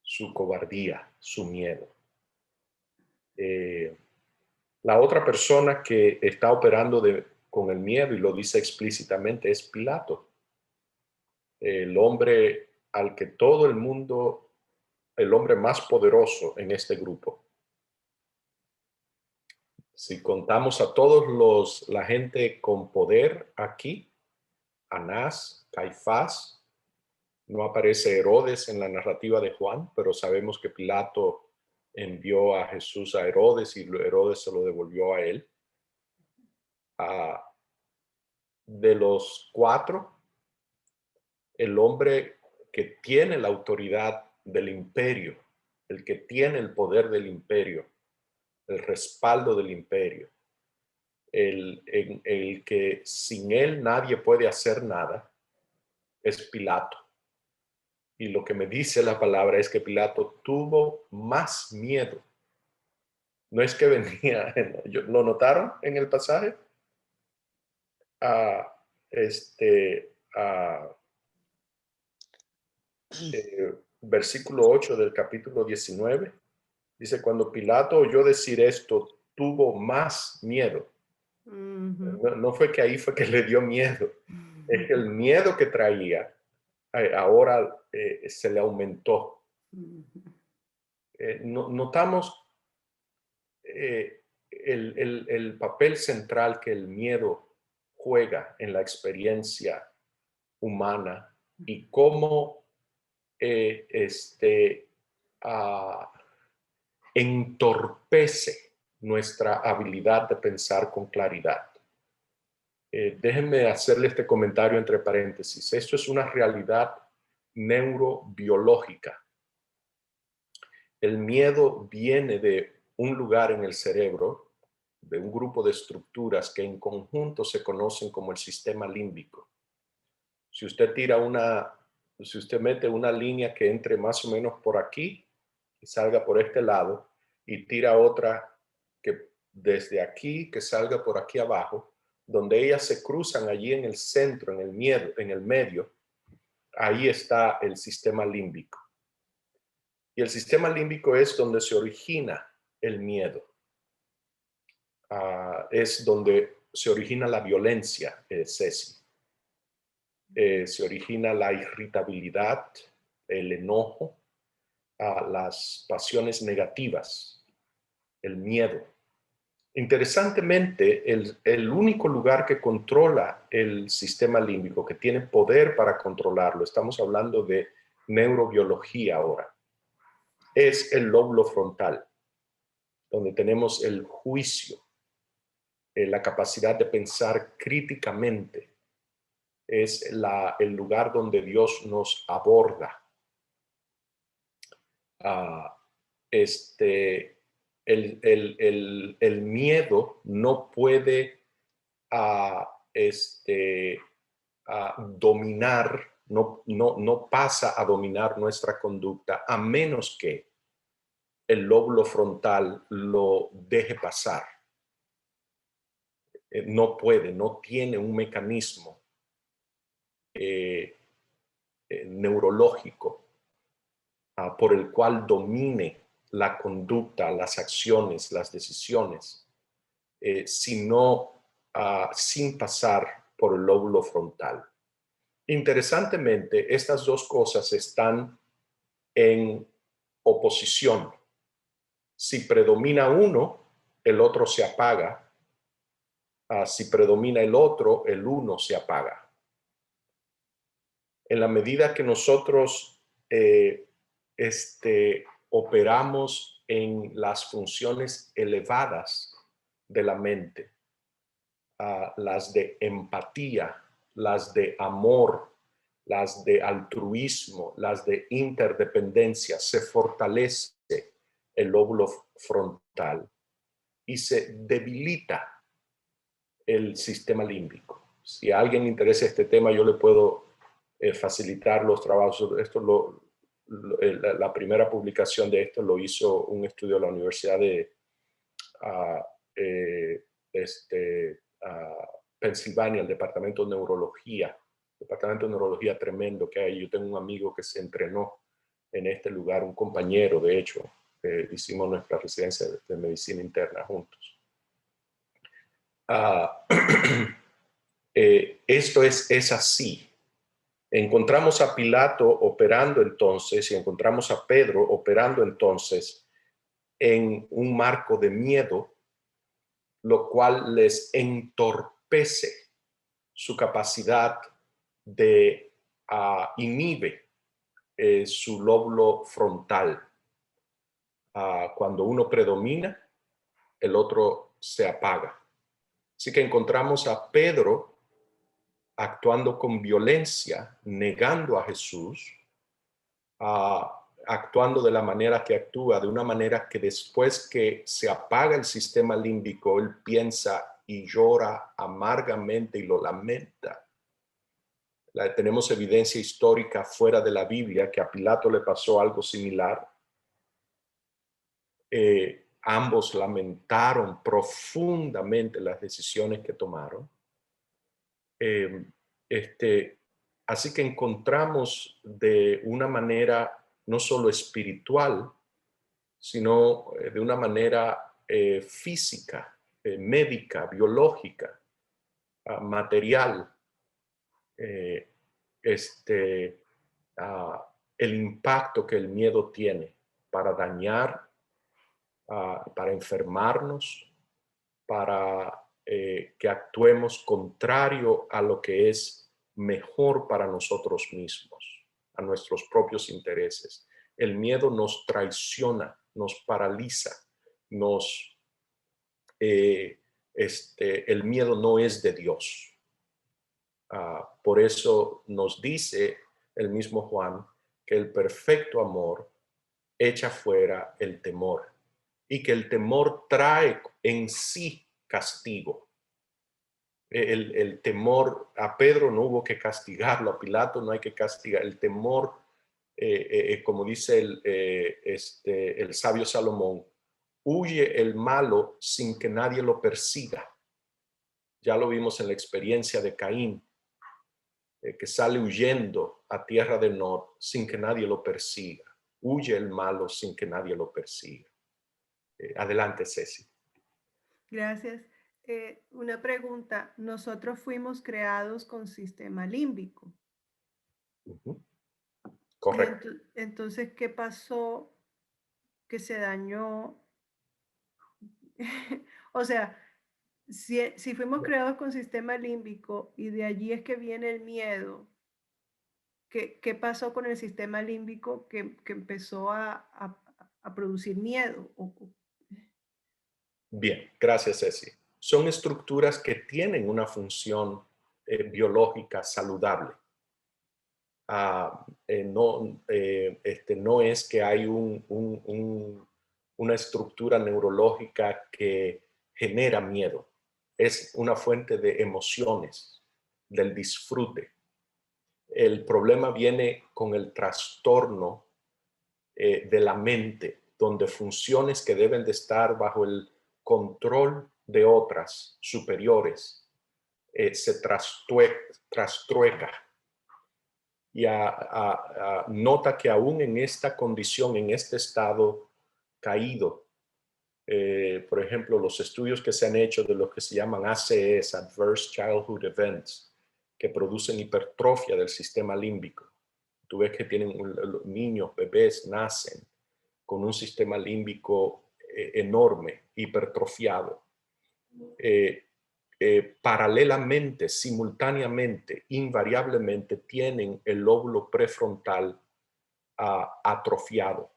su cobardía, su miedo. La otra persona que está operando con el miedo, y lo dice explícitamente, es Pilato, el hombre al que todo el mundo, el hombre más poderoso en este grupo. Si contamos a todos la gente con poder aquí, Anás, Caifás, no aparece Herodes en la narrativa de Juan, pero sabemos que Pilato envió a Jesús a Herodes y Herodes se lo devolvió a él. De los cuatro, el hombre que tiene la autoridad del imperio, el que tiene el poder del imperio, el respaldo del imperio, el que sin él nadie puede hacer nada, es Pilato. Y lo que me dice la palabra es que Pilato tuvo más miedo. No es que venía, ¿lo notaron en el pasaje? Versículo 8 del capítulo 19, dice, cuando Pilato oyó decir esto, tuvo más miedo. No fue que ahí fue que le dio miedo, es que el miedo que traía ahora se le aumentó. Notamos el papel central que el miedo juega en la experiencia humana y cómo entorpece nuestra habilidad de pensar con claridad. Déjenme hacerle este comentario entre paréntesis. Esto es una realidad neurobiológica. El miedo viene de un lugar en el cerebro, de un grupo de estructuras que en conjunto se conocen como el sistema límbico. Si usted mete una línea que entre más o menos por aquí y salga por este lado y tira otra que desde aquí que salga por aquí abajo, donde ellas se cruzan allí en el centro, en el medio, ahí está el sistema límbico. Y el sistema límbico es donde se origina el miedo. Es donde se origina la violencia, Ceci. Se origina la irritabilidad, el enojo, las pasiones negativas, el miedo. Interesantemente, el único lugar que controla el sistema límbico, que tiene poder para controlarlo, estamos hablando de neurobiología ahora, es el lóbulo frontal, donde tenemos el juicio, la capacidad de pensar críticamente. Es el lugar donde Dios nos aborda. El miedo no puede dominar, no pasa a dominar nuestra conducta a menos que el lóbulo frontal lo deje pasar. no puede, no tiene un mecanismo neurológico por el cual domine la conducta, las acciones, las decisiones, sino sin pasar por el lóbulo frontal. Interesantemente, estas dos cosas están en oposición. Si predomina uno, el otro se apaga. Si predomina el otro, el uno se apaga. En la medida que nosotros operamos en las funciones elevadas de la mente, las de empatía, las de amor, las de altruismo, las de interdependencia, se fortalece el lóbulo frontal y se debilita el sistema límbico. Si a alguien le interesa este tema, yo le puedo facilitar los trabajos. La primera publicación de esto lo hizo un estudio de la Universidad de Pensilvania, el departamento de neurología tremendo que hay. Yo tengo un amigo que se entrenó en este lugar, un compañero, de hecho, hicimos nuestra residencia de medicina interna juntos. Esto es así. Encontramos a Pilato operando entonces y encontramos a Pedro operando entonces en un marco de miedo, lo cual les entorpece su capacidad de inhibe su lóbulo frontal. Cuando uno predomina, el otro se apaga. Así que encontramos a Pedro actuando con violencia, negando a Jesús, actuando de la manera que actúa, de una manera que después que se apaga el sistema límbico, él piensa y llora amargamente y lo lamenta. Tenemos evidencia histórica fuera de la Biblia que a Pilato le pasó algo similar. Ambos lamentaron profundamente las decisiones que tomaron. Así que encontramos de una manera no solo espiritual, sino de una manera física, médica, biológica, material, el impacto que el miedo tiene para dañar, para enfermarnos, para que actuemos contrario a lo que es mejor para nosotros mismos, a nuestros propios intereses. El miedo nos traiciona, nos paraliza, el miedo no es de Dios. Por eso nos dice el mismo Juan que el perfecto amor echa fuera el temor y que el temor trae en sí castigo. El temor, a Pedro no hubo que castigarlo, a Pilato no hay que castigar. El temor, como dice el sabio Salomón, huye el malo sin que nadie lo persiga. Ya lo vimos en la experiencia de Caín, que sale huyendo a tierra de Nod sin que nadie lo persiga. Huye el malo sin que nadie lo persiga. Adelante, Ceci. Gracias. Una pregunta. Nosotros fuimos creados con sistema límbico. Correcto. Entonces, ¿qué pasó que se dañó? O sea, si fuimos creados con sistema límbico y de allí es que viene el miedo, ¿qué pasó con el sistema límbico que empezó a producir miedo? Bien, gracias, Ceci. Son estructuras que tienen una función biológica saludable. No es que hay una estructura neurológica que genera miedo. Es una fuente de emociones, del disfrute. El problema viene con el trastorno de la mente, donde funciones que deben de estar bajo el control de otras superiores se trastrueca y nota que aún en esta condición, en este estado caído, por ejemplo, los estudios que se han hecho de lo que se llaman ACEs, Adverse Childhood Events, que producen hipertrofia del sistema límbico. Tú ves que los niños, bebés, nacen con un sistema límbico enorme, hipertrofiado. Paralelamente, simultáneamente, invariablemente tienen el lóbulo prefrontal atrofiado.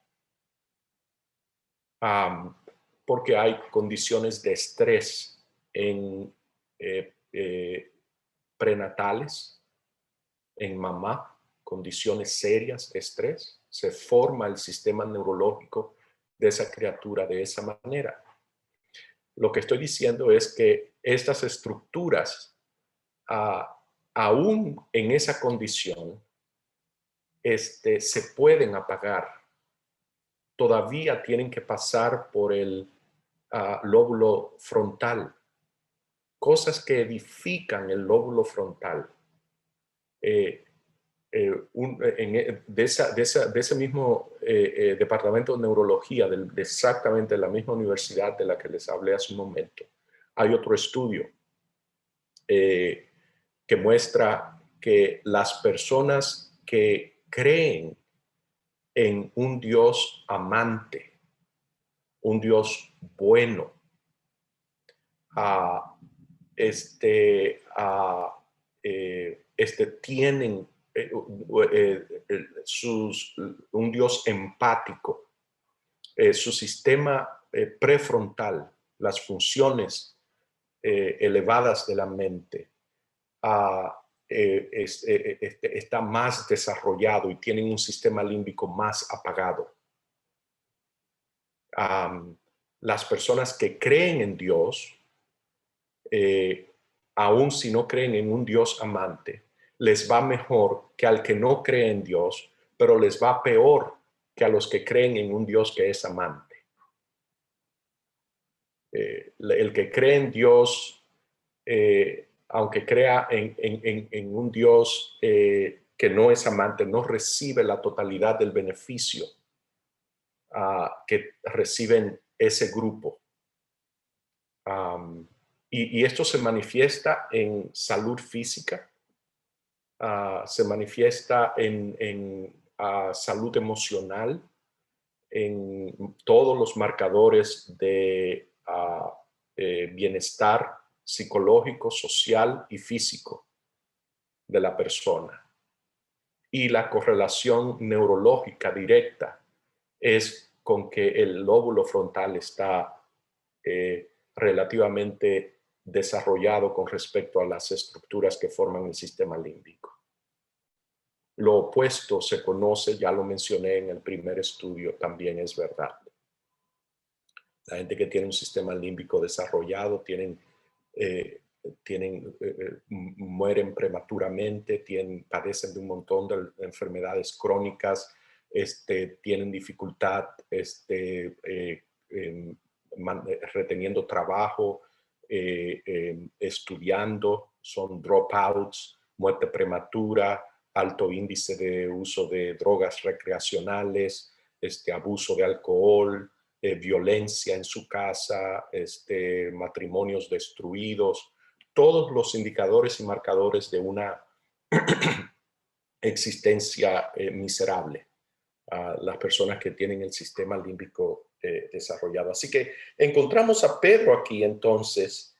Porque hay condiciones de estrés prenatales, en mamá, condiciones serias de estrés, se forma el sistema neurológico de esa criatura de esa manera. Lo que estoy diciendo es que estas estructuras, aún en esa condición, se pueden apagar. Todavía tienen que pasar por el lóbulo frontal. Cosas que edifican el lóbulo frontal. De ese mismo departamento de neurología, de exactamente la misma universidad de la que les hablé hace un momento, hay otro estudio que muestra que las personas que creen en un Dios amante, un Dios bueno, tienen un Dios empático, su sistema prefrontal, las funciones elevadas de la mente, está más desarrollado y tienen un sistema límbico más apagado. Las personas que creen en Dios, aun si no creen en un Dios amante, les va mejor que al que no cree en Dios, pero les va peor que a los que creen en un Dios que es amante. El que cree en Dios, aunque crea en un Dios que no es amante, no recibe la totalidad del beneficio que reciben ese grupo. Y esto se manifiesta en salud física, se manifiesta en salud emocional, en todos los marcadores de bienestar psicológico, social y físico de la persona. Y la correlación neurológica directa es con que el lóbulo frontal está relativamente desarrollado con respecto a las estructuras que forman el sistema límbico. Lo opuesto se conoce, ya lo mencioné en el primer estudio, también es verdad. La gente que tiene un sistema límbico desarrollado mueren prematuramente, padecen de un montón de enfermedades crónicas, tienen dificultad reteniendo trabajo, estudiando, son dropouts, muerte prematura, alto índice de uso de drogas recreacionales, abuso de alcohol, violencia en su casa, matrimonios destruidos, todos los indicadores y marcadores de una existencia miserable. Las personas que tienen el sistema límbico desarrollado. Así que encontramos a Pedro aquí entonces,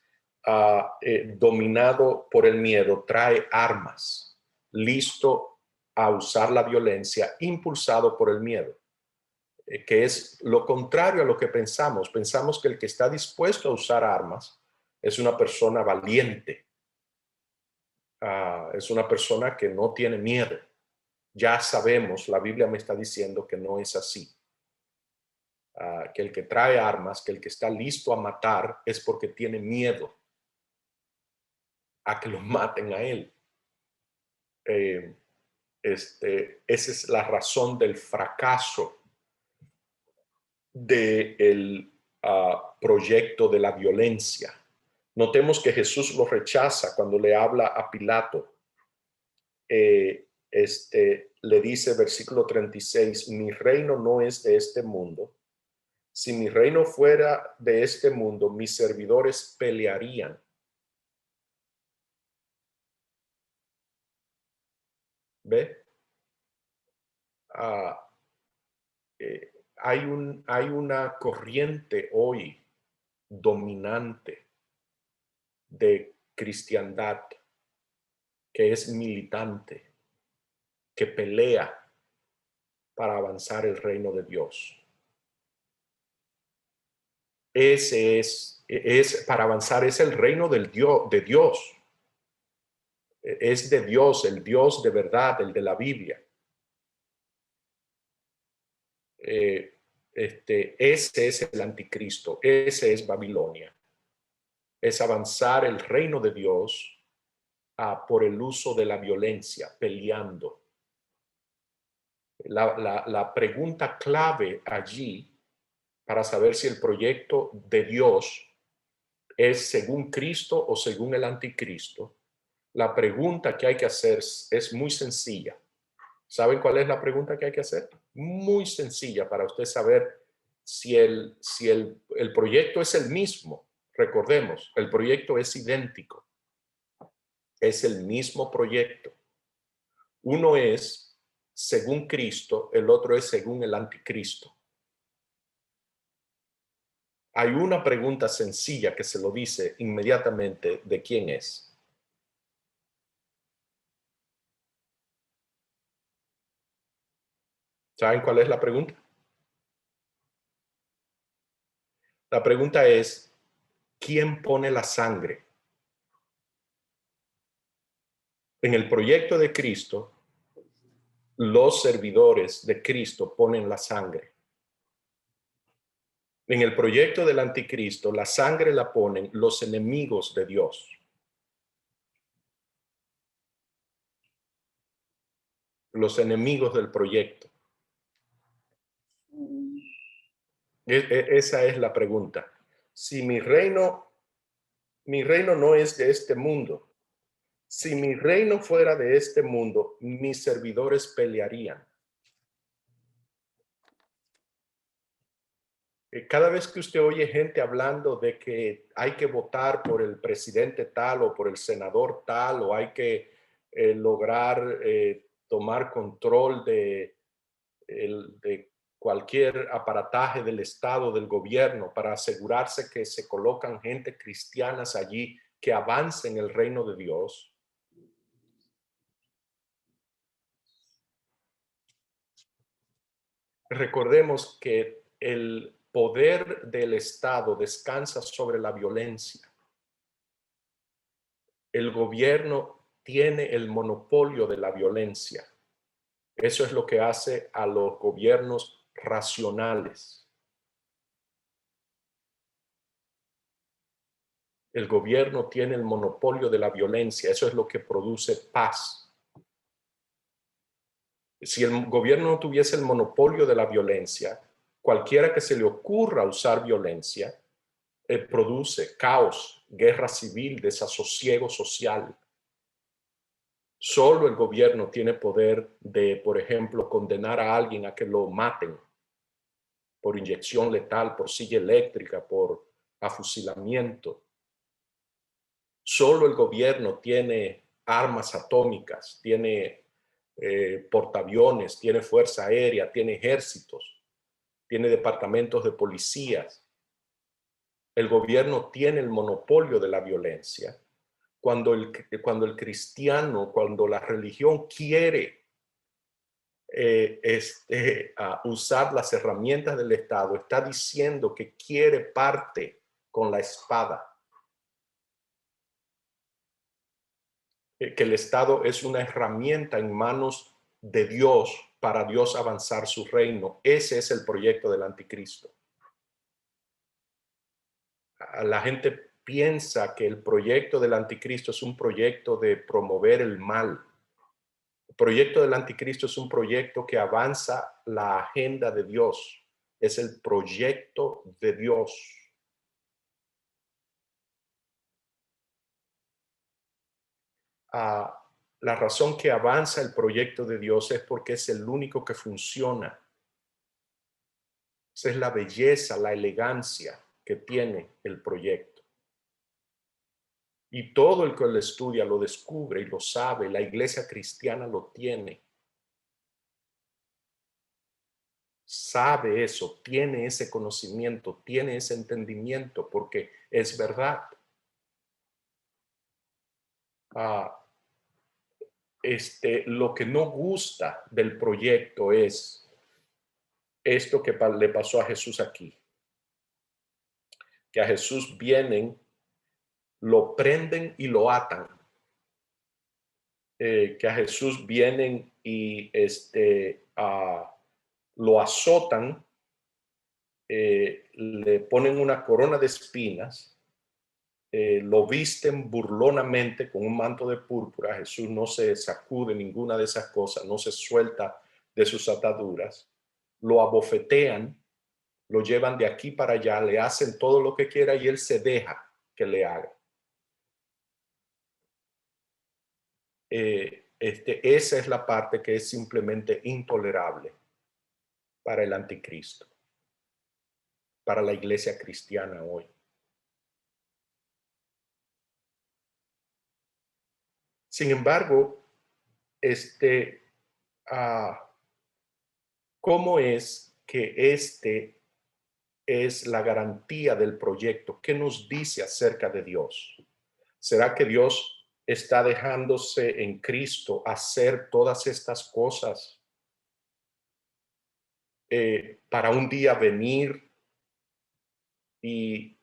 dominado por el miedo, trae armas, listo a usar la violencia, impulsado por el miedo, que es lo contrario a lo que pensamos. Pensamos que el que está dispuesto a usar armas es una persona valiente, es una persona que no tiene miedo. Ya sabemos, la Biblia me está diciendo que no es así. Que el que trae armas, que el que está listo a matar es porque tiene miedo a que lo maten a él. Esa es la razón del fracaso del proyecto de la violencia Notemos que Jesús lo rechaza cuando le habla a Pilato. Le dice, versículo 36, mi reino no es de este mundo. Si mi reino fuera de este mundo, mis servidores pelearían. ¿Ve? Hay una corriente hoy dominante de cristiandad que es militante, que pelea para avanzar el reino de Dios. Ese es para avanzar, es el reino de Dios. Es de Dios, el Dios de verdad, el de la Biblia. Ese es el anticristo, ese es Babilonia. Es avanzar el reino de Dios por el uso de la violencia, peleando. La pregunta clave allí para saber si el proyecto de Dios es según Cristo o según el anticristo, la pregunta que hay que hacer es muy sencilla. ¿Saben cuál es la pregunta que hay que hacer? Muy sencilla para usted saber si el proyecto es el mismo. Recordemos, el proyecto es idéntico. Es el mismo proyecto. Uno es según Cristo, el otro es según el anticristo. Hay una pregunta sencilla que se lo dice inmediatamente de quién es. ¿Saben cuál es la pregunta? La pregunta es, ¿quién pone la sangre? En el proyecto de Cristo, los servidores de Cristo ponen la sangre. En el proyecto del anticristo, la sangre la ponen los enemigos de Dios. Los enemigos del proyecto. Esa es la pregunta. Si mi reino no es de este mundo. Si mi reino fuera de este mundo, mis servidores pelearían. Cada vez que usted oye gente hablando de que hay que votar por el presidente tal o por el senador tal, o hay que lograr tomar control de cualquier aparataje del Estado, del gobierno, para asegurarse que se colocan gente cristianas allí que avancen el reino de Dios. Recordemos que el poder del Estado descansa sobre la violencia. El gobierno tiene el monopolio de la violencia. Eso es lo que hace a los gobiernos racionales. El gobierno tiene el monopolio de la violencia. Eso es lo que produce paz. Si el gobierno no tuviese el monopolio de la violencia, cualquiera que se le ocurra usar violencia, produce caos, guerra civil, desasosiego social. Solo el gobierno tiene poder de, por ejemplo, condenar a alguien a que lo maten por inyección letal, por silla eléctrica, por afusilamiento. Solo el gobierno tiene armas atómicas, tiene portaaviones, tiene fuerza aérea, tiene ejércitos, tiene departamentos de policías. El gobierno tiene el monopolio de la violencia. Cuando el cristiano, cuando la religión quiere usar las herramientas del Estado, está diciendo que quiere parte con la espada. Que el Estado es una herramienta en manos de Dios para Dios avanzar su reino. Ese es el proyecto del anticristo. La gente piensa que el proyecto del anticristo es un proyecto de promover el mal. El proyecto del anticristo es un proyecto que avanza la agenda de Dios. Es el proyecto de Dios. la razón que avanza el proyecto de Dios es porque es el único que funciona. Esa es la belleza, la elegancia que tiene el proyecto. Y todo el que lo estudia lo descubre y lo sabe. La iglesia cristiana lo tiene. Sabe eso, tiene ese conocimiento, tiene ese entendimiento porque es verdad. Lo que no gusta del proyecto es esto que le pasó a Jesús aquí. Que a Jesús vienen, lo prenden y lo atan. Que a Jesús vienen y lo azotan, le ponen una corona de espinas, lo visten burlonamente con un manto de púrpura. Jesús no se sacude ninguna de esas cosas, no se suelta de sus ataduras, lo abofetean, lo llevan de aquí para allá, le hacen todo lo que quiera y él se deja que le haga. Esa es la parte que es simplemente intolerable para el anticristo, para la iglesia cristiana hoy. Sin embargo, ¿cómo es que es la garantía del proyecto? ¿Qué nos dice acerca de Dios? ¿Será que Dios está dejándose en Cristo hacer todas estas cosas para un día venir y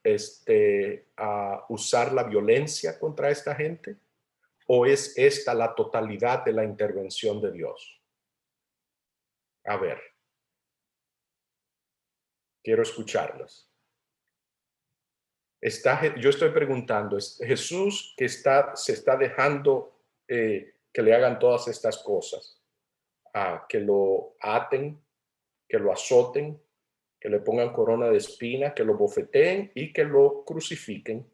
usar la violencia contra esta gente? ¿O es esta la totalidad de la intervención de Dios? A ver, quiero escucharlas. Yo estoy preguntando, ¿es Jesús que se está dejando que le hagan todas estas cosas? Que lo aten, que lo azoten, que le pongan corona de espina, que lo bofeteen y que lo crucifiquen.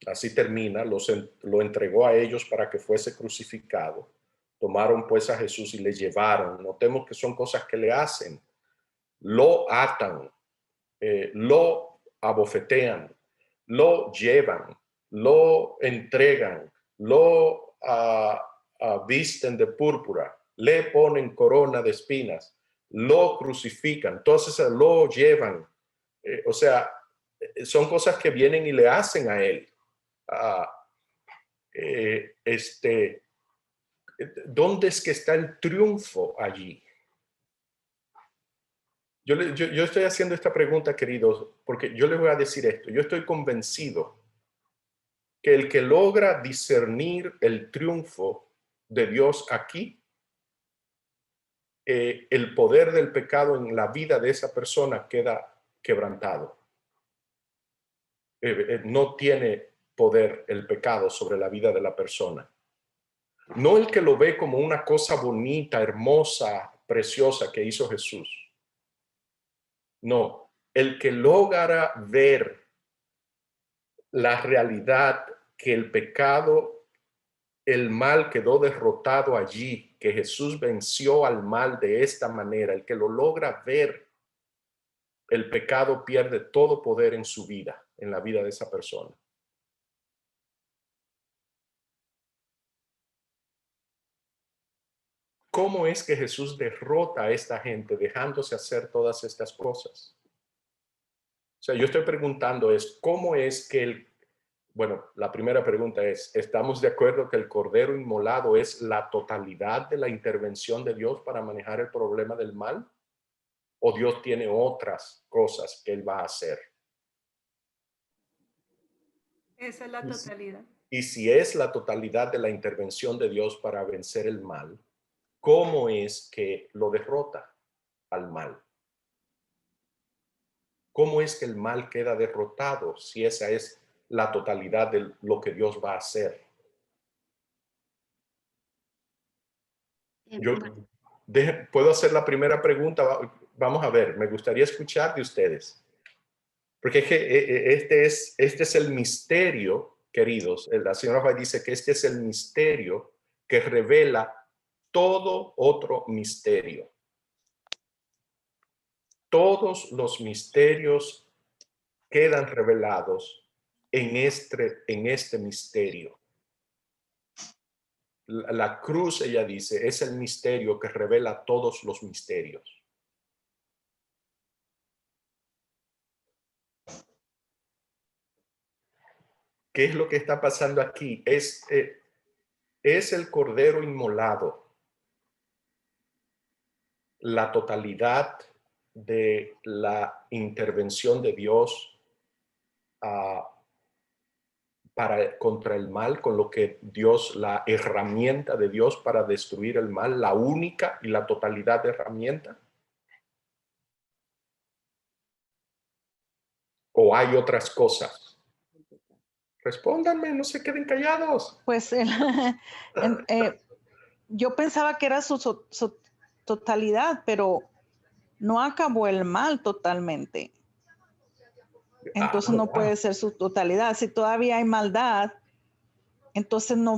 Así termina, lo entregó a ellos para que fuese crucificado. Tomaron pues a Jesús y le llevaron. Notemos que son cosas que le hacen. Lo atan, lo abofetean, lo llevan, lo entregan, lo visten de púrpura, le ponen corona de espinas, lo crucifican, entonces lo llevan. O sea, son cosas que vienen y le hacen a él. ¿Dónde es que está el triunfo allí? Yo estoy haciendo esta pregunta, queridos, porque yo les voy a decir esto. Yo estoy convencido que el que logra discernir el triunfo de Dios aquí, el poder del pecado en la vida de esa persona queda quebrantado. No tiene poder el pecado sobre la vida de la persona. No el que lo ve como una cosa bonita, hermosa, preciosa que hizo Jesús. No, el que logra ver la realidad que el pecado, el mal quedó derrotado allí, que Jesús venció al mal de esta manera, el que lo logra ver, el pecado pierde todo poder en su vida, en la vida de esa persona. ¿Cómo es que Jesús derrota a esta gente dejándose hacer todas estas cosas? O sea, yo estoy preguntando ¿cómo es que la primera pregunta es, ¿estamos de acuerdo que el cordero inmolado es la totalidad de la intervención de Dios para manejar el problema del mal? ¿O Dios tiene otras cosas que él va a hacer? Esa es la totalidad. Y si es la totalidad de la intervención de Dios para vencer el mal, ¿cómo es que lo derrota al mal? ¿Cómo es que el mal queda derrotado si esa es la totalidad de lo que Dios va a hacer? ¿Puedo hacer la primera pregunta? Vamos a ver, me gustaría escuchar de ustedes. Porque es que este es el misterio queridos, la señora White dice que este es el misterio que revela todo otro misterio. Todos los misterios quedan revelados en este misterio. La cruz, ella dice, es el misterio que revela todos los misterios. ¿Qué es lo que está pasando aquí? Es el Cordero inmolado, la totalidad de la intervención de Dios contra el mal, con lo que Dios, la herramienta de Dios para destruir el mal, la única y la totalidad de herramienta. ¿O hay otras cosas? Respóndanme, no se queden callados. Pues yo pensaba que era su totalidad, pero no acabó el mal totalmente. Entonces no puede ser su totalidad. Si todavía hay maldad, entonces no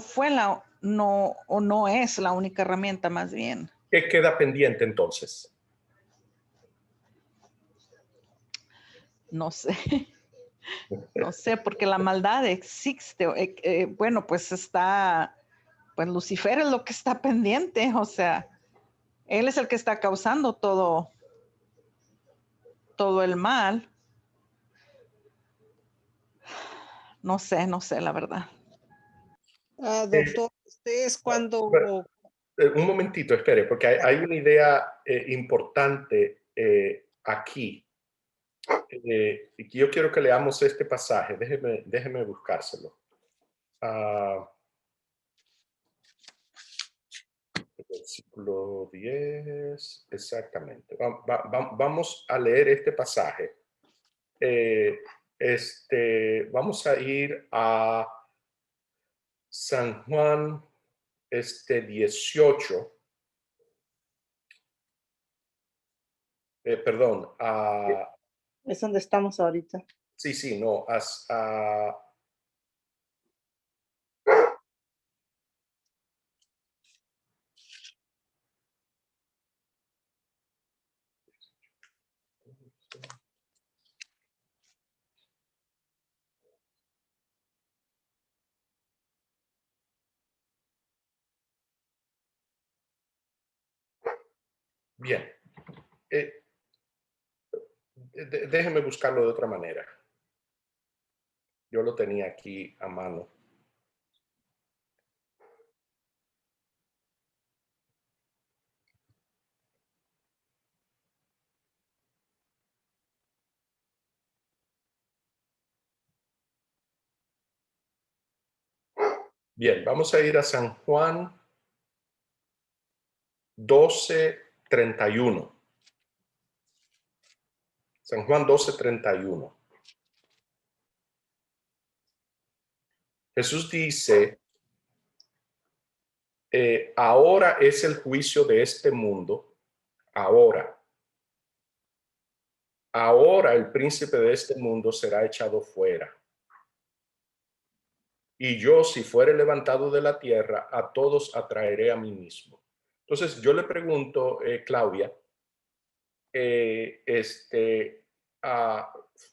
es la única herramienta, más bien. ¿Qué queda pendiente entonces? No sé. No sé, porque la maldad existe. Bueno, pues pues Lucifer es lo que está pendiente. O sea, él es el que está causando todo el mal. No sé, la verdad. Doctor, usted es cuando... Un momentito, espere, porque hay una idea importante aquí. Y yo quiero que leamos este pasaje. Déjeme buscárselo. Versículo 10, exactamente. Vamos a leer este pasaje. Vamos a ir a San Juan 18. Perdón. Es donde estamos ahorita. Sí, no. Bien. Déjeme buscarlo de otra manera. Yo lo tenía aquí a mano. Bien, vamos a ir a San Juan 12:31. San Juan 12:31. Jesús dice, ahora es el juicio de este mundo, ahora el príncipe de este mundo será echado fuera. Y yo, si fuere levantado de la tierra, a todos atraeré a mí mismo. Entonces, yo le pregunto, Claudia,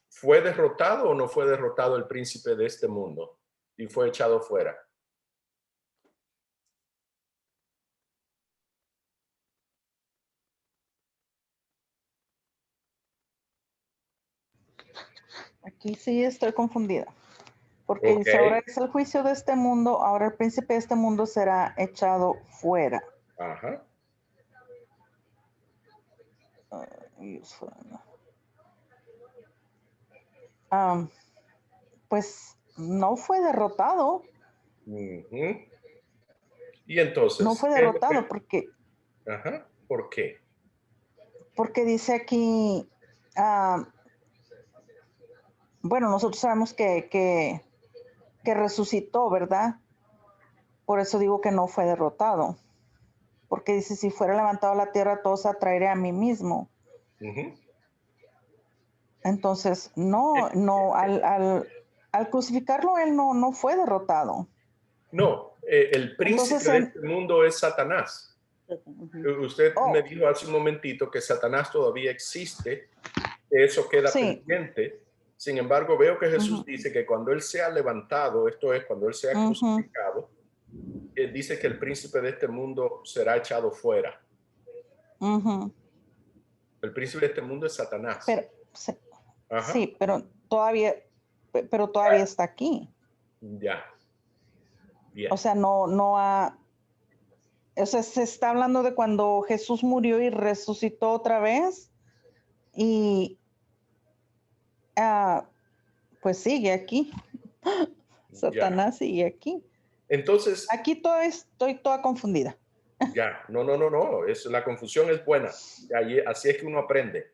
¿fue derrotado o no fue derrotado el príncipe de este mundo y fue echado fuera? Aquí sí estoy confundida. Porque dice, ahora es el juicio de este mundo, ahora el príncipe de este mundo será echado fuera. Ajá. Pues no fue derrotado. Y entonces... No fue derrotado porque... Ajá. ¿Por qué? Porque dice aquí... bueno, nosotros sabemos que resucitó, ¿verdad? Por eso digo que no fue derrotado. Porque dice, si fuera levantado a la tierra, todos atraeré a mí mismo. Entonces, no, al crucificarlo, él no fue derrotado. No, el príncipe Entonces, de este mundo es Satanás. Ujú. Usted Oh. me dijo hace un momentito que Satanás todavía existe, que eso queda Sí. pendiente. Sin embargo, veo que Jesús Ujú. dice que cuando Él sea levantado, esto es, cuando Él sea Ujú. crucificado, Él dice que el príncipe de este mundo será echado fuera. Ujú. El príncipe de este mundo es Satanás. Pero, sí, Ajá. sí, pero todavía está aquí. Ya. Bien. O sea, no ha, o sea, se está hablando de cuando Jesús murió y resucitó otra vez y pues sigue aquí. Satanás sigue aquí. Entonces, Aquí estoy toda confundida. ya, no, la confusión es buena. Así es que uno aprende.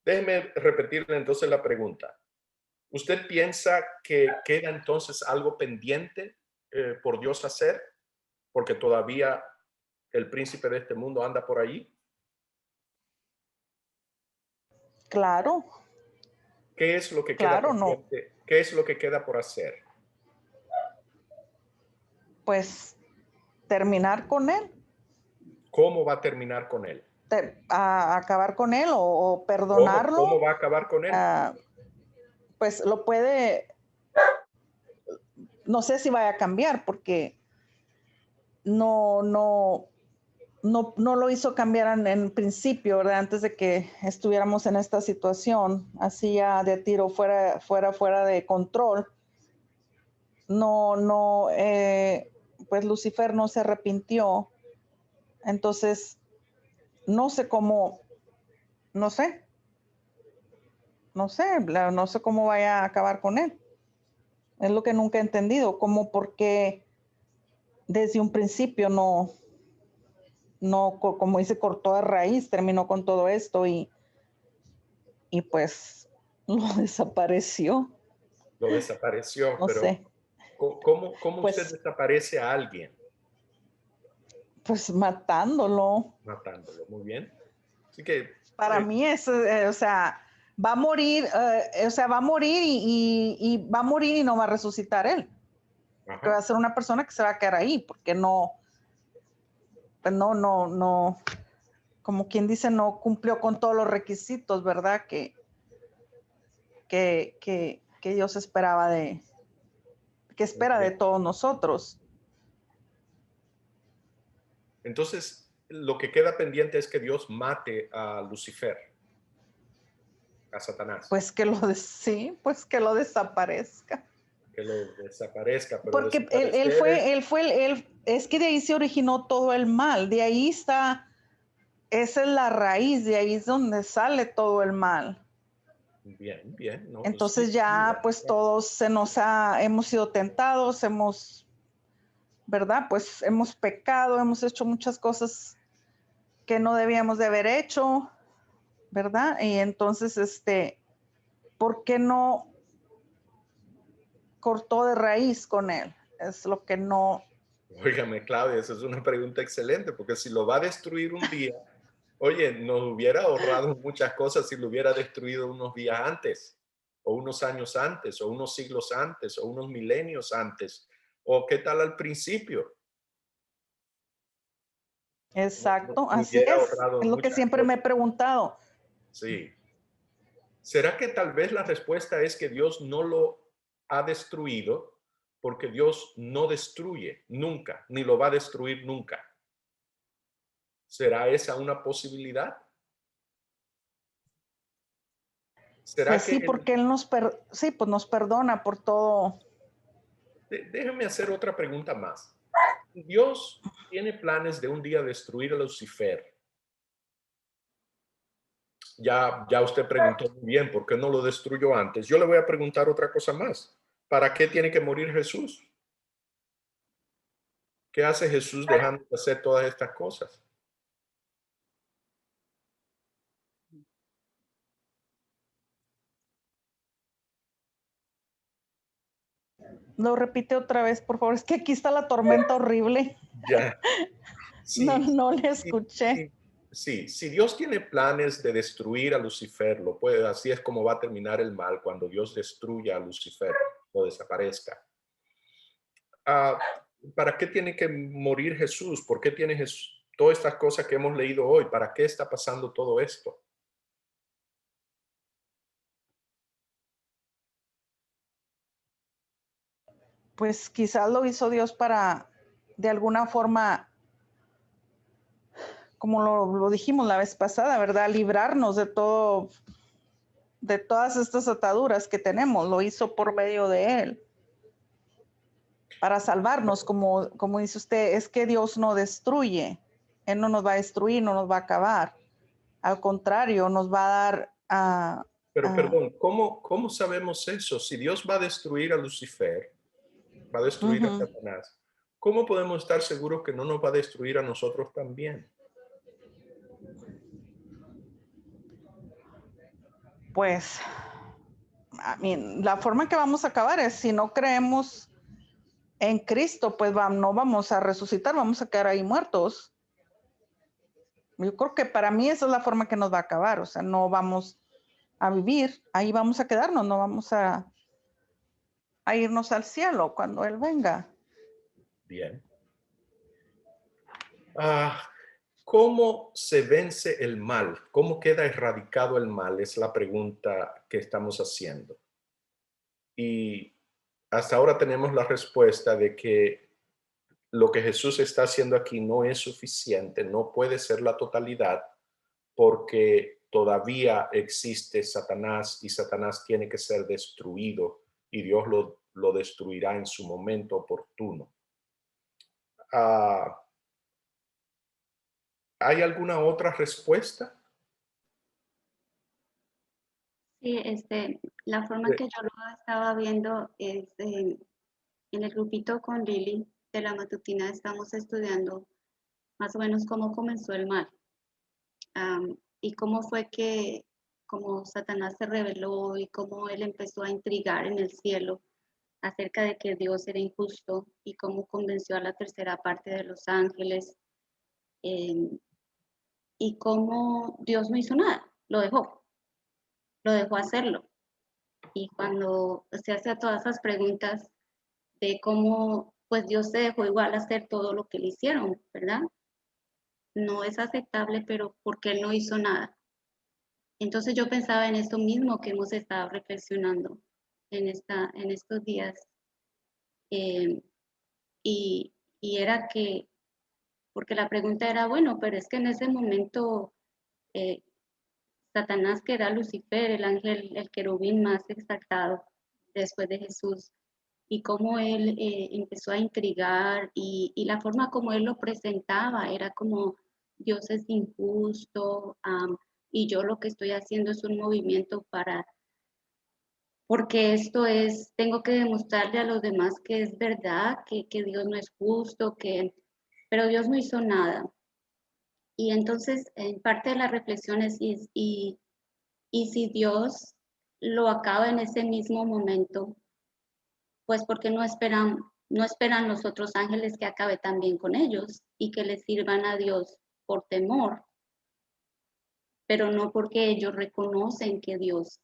Déjeme repetirle entonces la pregunta. ¿Usted piensa que queda entonces algo pendiente por Dios hacer? Porque todavía el príncipe de este mundo anda por ahí. Claro, ¿Qué es lo que queda claro, no. pendiente? ¿Qué es lo que queda por hacer? Pues terminar con él, ¿Cómo va a terminar con él? acabar con él o ¿Cómo perdonarlo. va a acabar con él? Pues lo puede, no sé si vaya a cambiar porque no lo hizo cambiar en principio, ¿verdad? Antes de que estuviéramos en esta situación, así ya de tiro fuera de control. Pues Lucifer no se arrepintió. Entonces, no sé cómo, no sé cómo vaya a acabar con él. Es lo que nunca he entendido, por qué desde un principio no, como dice, cortó de raíz, terminó con todo esto y pues lo desapareció. Lo desapareció, No pero sé, ¿cómo Pues- usted desaparece a alguien? pues matándolo. Matándolo, muy bien. Así que Para mí es, o sea, va a morir, va a morir y va a morir y no va a resucitar él. ajá. Que va a ser una persona que se va a quedar ahí, porque pues no, como quien dice, no cumplió con todos los requisitos, ¿verdad? Que Dios esperaba que espera de todos nosotros. Entonces, lo que queda pendiente es que Dios mate a Lucifer, a Satanás, Pues pues que lo desaparezca. que lo desaparezca, pero Porque desaparecer es que de ahí se originó todo el mal, de ahí está, esa es la raíz, de ahí es donde sale todo el mal. bien, no, Entonces sí, ya pues todos hemos sido tentados, ¿verdad? Pues hemos pecado, hemos hecho muchas cosas que no debíamos de haber hecho, ¿verdad? Y entonces, ¿por qué no cortó de raíz con él? Es lo que no. Óigame, Claudia, esa es una pregunta excelente, porque si lo va a destruir un día, oye, nos hubiera ahorrado muchas cosas si lo hubiera destruido unos días antes, o unos años antes, o unos siglos antes, o unos milenios antes, o qué tal al principio. Exacto, Nos así hubiera es ahorrado lo que muchas siempre me he cosas. preguntado. Sí. ¿Será que tal vez la respuesta es que Dios no lo ha destruido porque Dios no destruye nunca, ni lo va a destruir nunca? ¿Será esa una posibilidad? ¿Será Pues que sí, porque él pues nos perdona por todo. Déjame hacer otra pregunta más. Dios tiene planes de un día destruir a Lucifer. Ya usted preguntó muy bien, ¿por qué no lo destruyó antes? Yo le voy a preguntar otra cosa más. ¿Para qué tiene que morir Jesús? ¿Qué hace Jesús dejando de hacer todas estas cosas? Lo repite otra vez, por favor. Es que aquí está la tormenta horrible. Ya. No le Sí, escuché. si Dios tiene planes de destruir a Lucifer, lo puede, así es como va a terminar el mal cuando Dios destruya a Lucifer. o desaparezca. Ah, ¿para qué tiene que morir Jesús? ¿Por qué tiene Jesús todas estas cosas que hemos leído hoy? ¿Para qué está pasando todo esto? Pues quizás lo hizo Dios para, de alguna forma, como lo dijimos la vez pasada, ¿verdad? Librarnos de todo, de todas estas ataduras que tenemos. Lo hizo por medio de Él. Para salvarnos, como dice usted, es que Dios no destruye. Él no nos va a destruir, no nos va a acabar. Al contrario, nos va a dar... Pero perdón, ¿cómo sabemos eso? Si Dios va a destruir a Lucifer, va a destruir a Satanás, ¿cómo podemos estar seguros que no nos va a destruir a nosotros también? Pues, la forma en que vamos a acabar es si no creemos en Cristo, pues no vamos a resucitar, vamos a quedar ahí muertos. Yo creo que para mí esa es la forma que nos va a acabar, o sea, no vamos a vivir, ahí vamos a quedarnos, no vamos a irnos al cielo cuando Él venga. Bien. ¿Cómo se vence el mal? ¿Cómo queda erradicado el mal? Es la pregunta que estamos haciendo. Y hasta ahora tenemos la respuesta de que lo que Jesús está haciendo aquí no es suficiente, no puede ser la totalidad, porque todavía existe Satanás y Satanás tiene que ser destruido y Dios lo destruirá en su momento oportuno. ¿Hay alguna otra respuesta? Sí, la forma que yo lo estaba viendo es en el grupito con Lili de la matutina estamos estudiando más o menos cómo comenzó el mal y cómo fue que como Satanás se reveló y cómo él empezó a intrigar en el cielo acerca de que Dios era injusto y cómo convenció a la tercera parte de los ángeles y cómo Dios no hizo nada, lo dejó hacerlo. Y cuando se hace todas esas preguntas de cómo pues Dios se dejó igual hacer todo lo que le hicieron, ¿verdad? No es aceptable, pero porque Él no hizo nada. Entonces yo pensaba en esto mismo que hemos estado reflexionando en estos días. Eh, y era que, porque la pregunta era, bueno, pero es que en ese momento eh, Satanás, que era Lucifer, el ángel, el querubín más exaltado después de Jesús, y cómo él empezó a intrigar y la forma como él lo presentaba era como Dios es injusto y yo lo que estoy haciendo es un movimiento porque esto es, tengo que demostrarle a los demás que es verdad, que Dios no es justo, pero Dios no hizo nada. Y entonces, en parte de la reflexión es, y si Dios lo acaba en ese mismo momento, pues porque no esperan los otros ángeles que acabe también con ellos y que les sirvan a Dios por temor, pero no porque ellos reconocen que Dios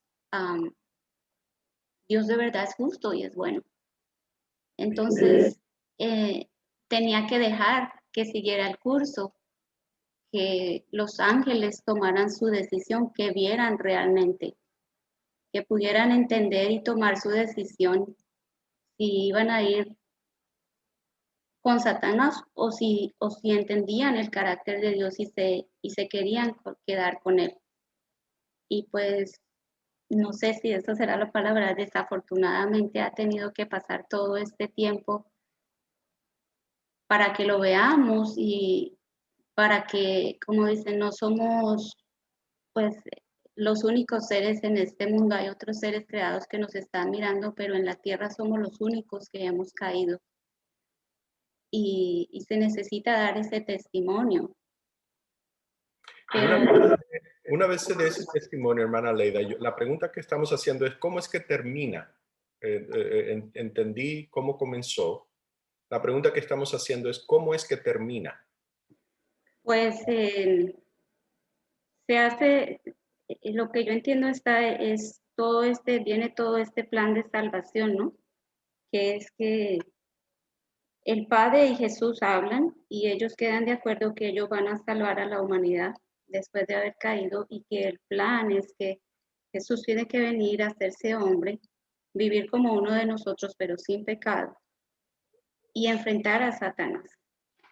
de verdad es justo y es bueno. Entonces, tenía que dejar que siguiera el curso, que los ángeles tomaran su decisión, que vieran realmente, que pudieran entender y tomar su decisión si iban a ir con Satanás o si entendían el carácter de Dios y se querían quedar con él. Y pues no sé si eso será la palabra, desafortunadamente ha tenido que pasar todo este tiempo para que lo veamos y para que, como dicen, no somos pues los únicos seres en este mundo, hay otros seres creados que nos están mirando, pero en la tierra somos los únicos que hemos caído. Y se necesita dar ese testimonio. Pero, Una vez se dé ese testimonio, hermana Leida, la pregunta que estamos haciendo es, ¿cómo es que termina? Entendí cómo comenzó. La pregunta que estamos haciendo es, ¿cómo es que termina? pues se hace, lo que yo entiendo es viene todo este plan de salvación, ¿no? que es que el Padre y Jesús hablan y ellos quedan de acuerdo que ellos van a salvar a la humanidad después de haber caído y que el plan es que Jesús tiene que venir a hacerse hombre, vivir como uno de nosotros pero sin pecado y enfrentar a Satanás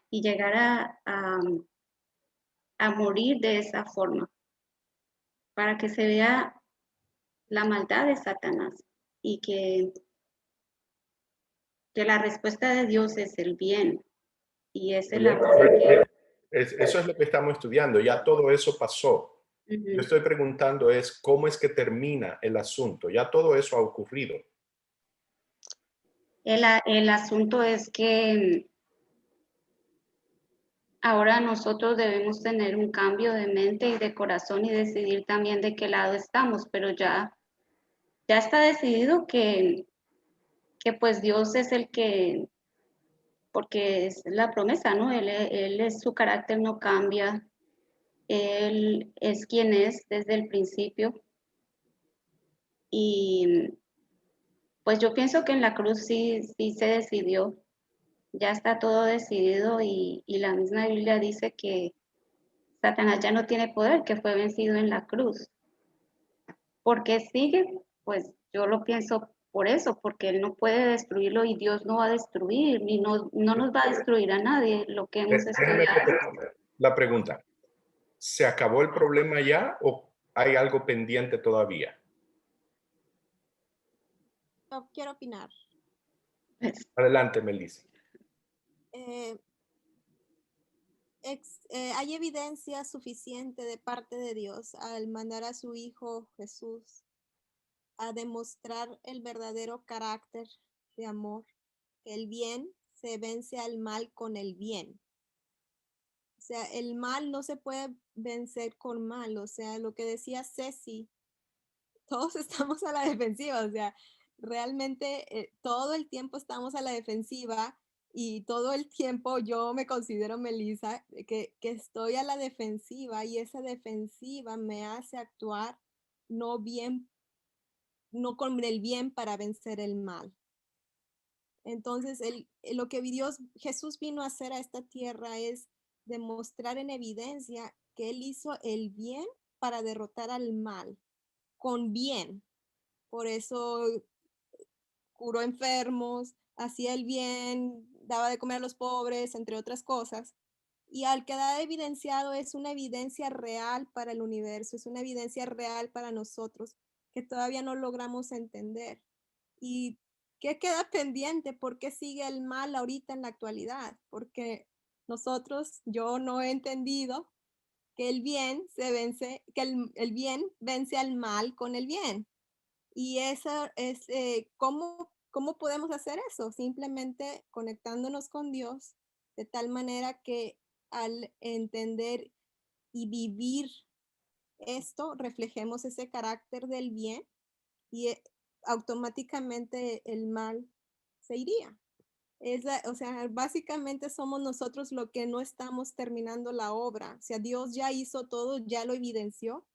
y llegar a morir de esa forma para que se vea la maldad de Satanás y que la respuesta de Dios es el bien y es el amor que... Eso es lo que estamos estudiando. Ya todo eso pasó. Yo estoy preguntando es cómo es que termina el asunto. Ya todo eso ha ocurrido. El asunto es que ahora nosotros debemos tener un cambio de mente y de corazón y decidir también de qué lado estamos, pero ya está decidido que pues Dios es el que, porque es la promesa, ¿no? Él es, su carácter no cambia, Él es quien es desde el principio y pues yo pienso que en la cruz sí se decidió, ya está todo decidido y la misma Biblia dice que Satanás ya no tiene poder, que fue vencido en la cruz. ¿Por qué sigue? Pues yo lo pienso por eso, porque Él no puede destruirlo y Dios no va a destruir, ni no nos va a destruir a nadie, lo que hemos Déjame estudiado. repetir la pregunta. ¿Se acabó el problema ya o hay algo pendiente todavía? Yo quiero opinar. Adelante, Melissa. Hay evidencia suficiente de parte de Dios al mandar a su Hijo Jesús a demostrar el verdadero carácter de amor. El bien se vence al mal con el bien. O sea, el mal no se puede vencer con mal. O sea, lo que decía Ceci, todos estamos a la defensiva. O sea, realmente todo el tiempo estamos a la defensiva y todo el tiempo yo me considero, Melissa, que estoy a la defensiva y esa defensiva me hace actuar no con el bien para vencer el mal. Entonces, lo que Jesús vino a hacer a esta tierra es demostrar en evidencia que Él hizo el bien para derrotar al mal, con bien. Por eso curó enfermos, hacía el bien, daba de comer a los pobres, entre otras cosas. Y al quedar evidenciado es una evidencia real para el universo, es una evidencia real para nosotros que todavía no logramos entender. ¿Y qué queda pendiente? ¿Por qué sigue el mal ahorita en la actualidad? Porque yo no he entendido que el bien se vence, que el bien vence al mal con el bien. Y eso es, ¿cómo podemos hacer eso? Simplemente conectándonos con Dios de tal manera que al entender y vivir esto, reflejemos ese carácter del bien y automáticamente el mal se iría. O sea, básicamente somos nosotros lo que no estamos terminando la obra. O sea, Dios ya hizo todo, ya lo evidenció,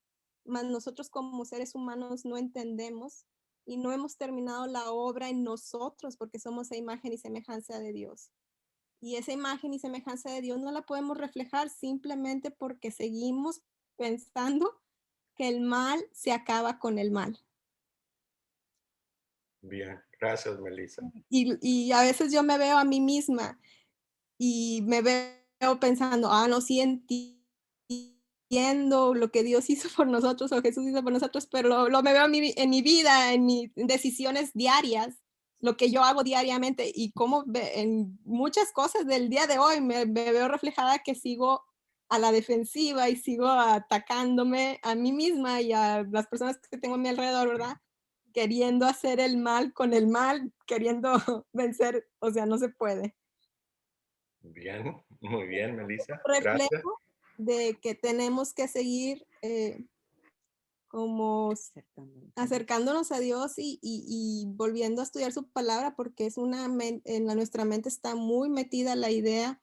mas nosotros como seres humanos no entendemos y no hemos terminado la obra en nosotros porque somos a imagen y semejanza de Dios. Y esa imagen y semejanza de Dios no la podemos reflejar simplemente porque seguimos pensando que el mal se acaba con el mal. Bien, gracias, Melissa. Y a veces yo me veo a mí misma y me veo pensando, no, sí entiendo lo que Dios hizo por nosotros o Jesús hizo por nosotros, pero lo me veo en mi vida, en mis decisiones diarias, lo que yo hago diariamente y cómo en muchas cosas del día de hoy me veo reflejada que sigo a la defensiva y sigo atacándome a mí misma y a las personas que tengo a mi alrededor, ¿verdad? Queriendo hacer el mal con el mal, queriendo vencer, o sea, no se puede. Bien, muy bien, Melissa. Gracias. Reflejo de que tenemos que seguir como acercándonos a Dios y volviendo a estudiar su palabra porque nuestra mente está muy metida la idea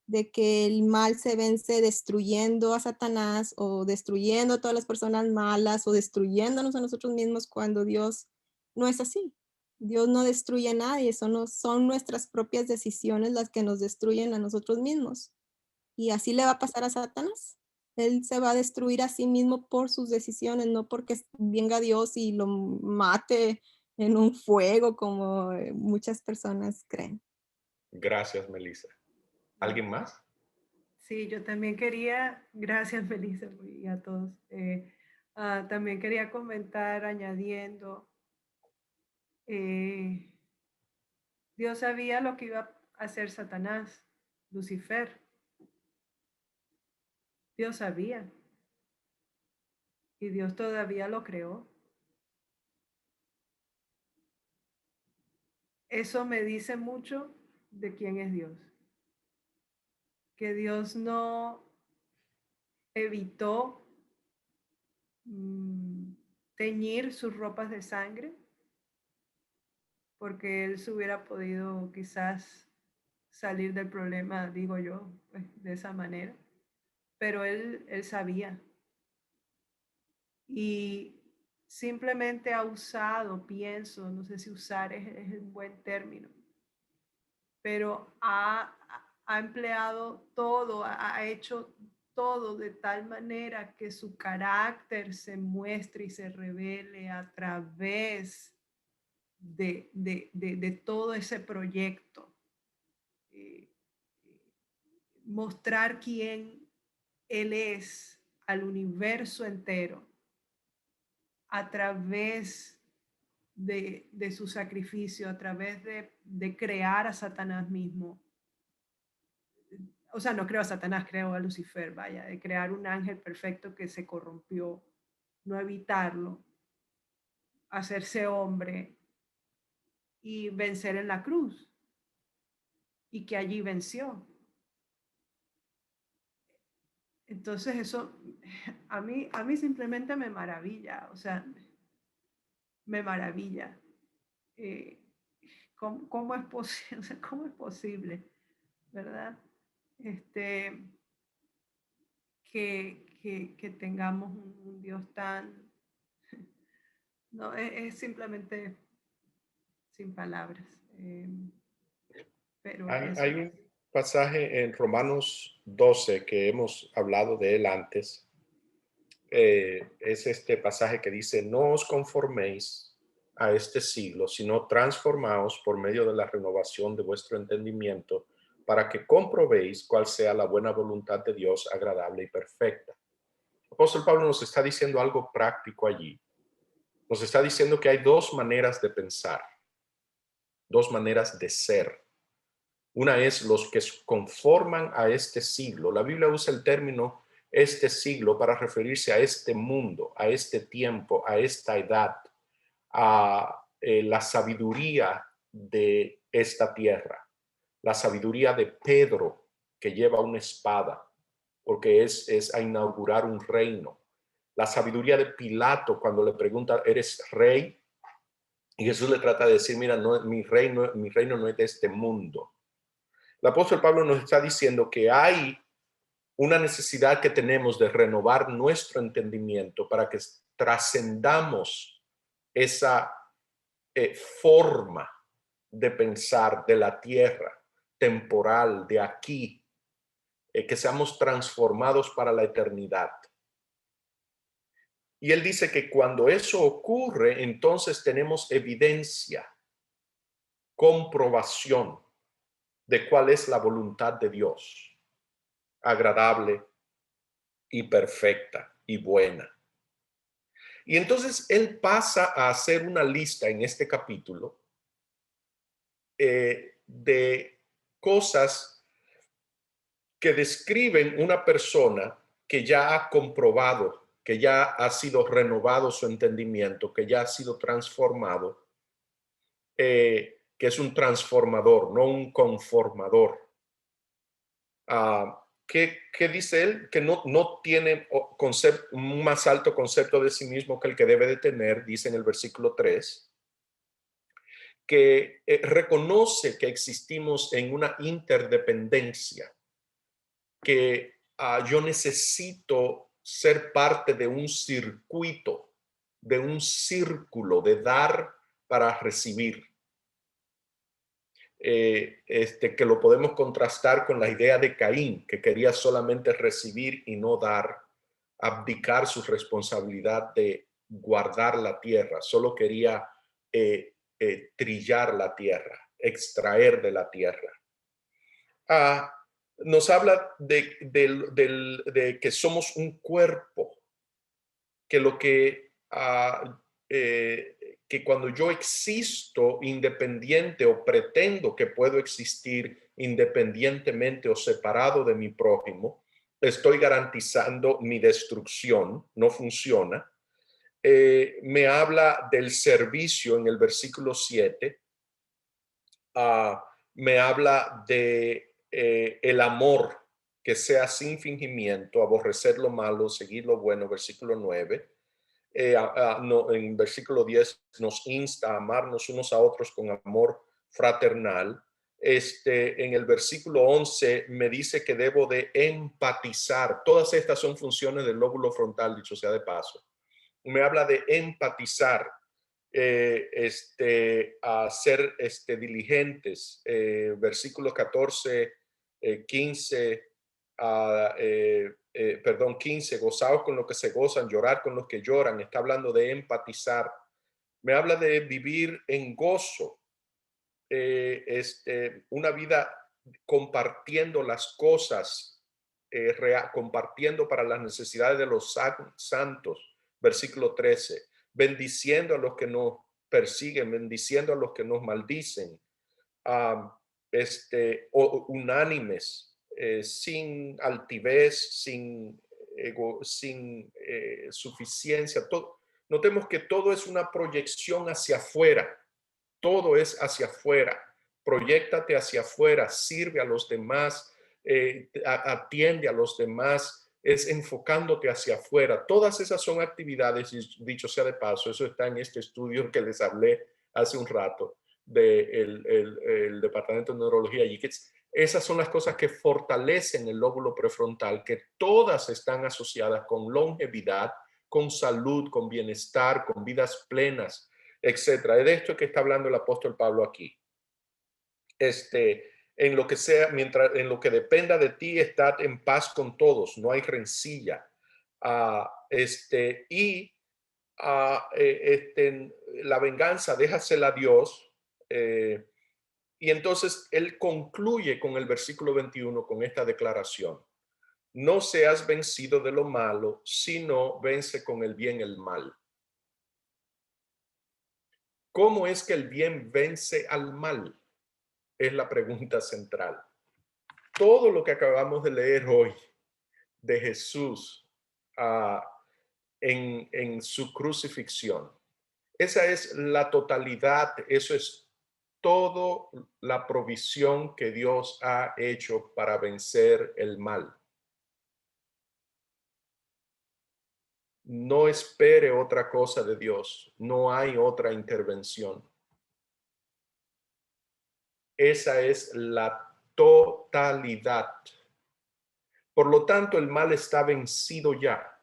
de que el mal se vence destruyendo a Satanás o destruyendo a todas las personas malas o destruyéndonos a nosotros mismos cuando Dios no es así. Dios no destruye a nadie, son nuestras propias decisiones las que nos destruyen a nosotros mismos. Y así le va a pasar a Satanás. Él se va a destruir a sí mismo por sus decisiones, no porque venga Dios y lo mate en un fuego como muchas personas creen. Gracias, Melissa. ¿Alguien más? Sí, yo también quería, gracias Melissa y a todos, también quería comentar añadiendo, Dios sabía lo que iba a hacer Satanás, Lucifer. Dios sabía y Dios todavía lo creó. Eso me dice mucho de quién es Dios. Que Dios no evitó teñir sus ropas de sangre, porque él se hubiera podido quizás salir del problema, digo yo, pues, de esa manera. Pero él sabía. Y simplemente ha usado, pienso, no sé si usar es un buen término, pero ha empleado todo, ha hecho todo de tal manera que su carácter se muestre y se revele a través de todo ese proyecto. Mostrar quién Él es al universo entero a través de su sacrificio, a través de crear a Satanás mismo. O sea, no creo a Satanás, creo a Lucifer, vaya, de crear un ángel perfecto que se corrompió, no evitarlo, hacerse hombre y vencer en la cruz, y que allí venció. Entonces eso a mí simplemente me maravilla, o sea, me maravilla. ¿Cómo es posible? O sea, ¿cómo es posible? ¿Verdad? Que tengamos un Dios tan... No, es simplemente sin palabras. Pero Hay un pasaje en Romanos 12 que hemos hablado de él antes. Es este pasaje que dice: no os conforméis a este siglo, sino transformaos por medio de la renovación de vuestro entendimiento, para que comprobéis cuál sea la buena voluntad de Dios, agradable y perfecta. El apóstol Pablo nos está diciendo algo práctico allí. Nos está diciendo que hay dos maneras de pensar, dos maneras de ser. Una es los que se conforman a este siglo. La Biblia usa el término este siglo para referirse a este mundo, a este tiempo, a esta edad, a la sabiduría de esta tierra, la sabiduría de Pedro, que lleva una espada, porque es a inaugurar un reino, la sabiduría de Pilato cuando le pregunta: ¿eres rey? Y Jesús le trata de decir: mira, no, mi reino no es de este mundo. El apóstol Pablo nos está diciendo que hay una necesidad que tenemos de renovar nuestro entendimiento para que trascendamos esa forma de pensar de la tierra, temporal, de aquí, que seamos transformados para la eternidad. Y él dice que cuando eso ocurre, entonces tenemos evidencia, comprobación de cuál es la voluntad de Dios, agradable y perfecta y buena. Y entonces él pasa a hacer una lista en este capítulo de cosas que describen una persona que ya ha comprobado, que ya ha sido renovado su entendimiento, que ya ha sido transformado, que es un transformador, no un conformador. ¿Qué dice él? Que no tiene un más alto concepto de sí mismo que el que debe de tener, dice en el versículo 3, que reconoce que existimos en una interdependencia, que yo necesito ser parte de un circuito, de un círculo de dar para recibir. que lo podemos contrastar con la idea de Caín, que quería solamente recibir y no dar, abdicar su responsabilidad de guardar la tierra, solo quería trillar la tierra, extraer de la tierra. Nos habla de que somos un cuerpo, que lo que cuando yo existo independiente o pretendo que puedo existir independientemente o separado de mi prójimo, estoy garantizando mi destrucción, no funciona. Me habla del servicio en el versículo 7. Me habla de el amor que sea sin fingimiento, aborrecer lo malo, seguir lo bueno, versículo 9. En versículo 10 nos insta a amarnos unos a otros con amor fraternal. En el versículo 11 me dice que debo de empatizar. Todas estas son funciones del lóbulo frontal, dicho sea de paso. Me habla de empatizar, a ser diligentes. Versículo 14, 15, 15, gozaos con los que se gozan, llorar con los que lloran. Está hablando de empatizar. Me habla de vivir en gozo, una vida compartiendo las cosas, compartiendo para las necesidades de los santos. Versículo 13, bendiciendo a los que nos persiguen, bendiciendo a los que nos maldicen, unánimes, sin altivez, sin ego, sin suficiencia. Notemos que todo es una proyección hacia afuera. Todo es hacia afuera. Proyéctate hacia afuera, sirve a los demás, atiende a los demás, es enfocándote hacia afuera. Todas esas son actividades, y dicho sea de paso, eso está en este estudio que les hablé hace un rato del el Departamento de Neurología Jiquets. Esas son las cosas que fortalecen el lóbulo prefrontal, que todas están asociadas con longevidad, con salud, con bienestar, con vidas plenas, etcétera. Es de esto que está hablando el apóstol Pablo aquí. En lo que sea, mientras en lo que dependa de ti, estad en paz con todos, no hay rencilla. La venganza, déjasela a Dios. Y entonces él concluye con el versículo 21 con esta declaración: no seas vencido de lo malo, sino vence con el bien el mal. ¿Cómo es que el bien vence al mal? Es la pregunta central. Todo lo que acabamos de leer hoy de Jesús en su crucifixión, esa es la totalidad, eso es toda la provisión que Dios ha hecho para vencer el mal. No espere otra cosa de Dios, no hay otra intervención. Esa es la totalidad. Por lo tanto, el mal está vencido ya.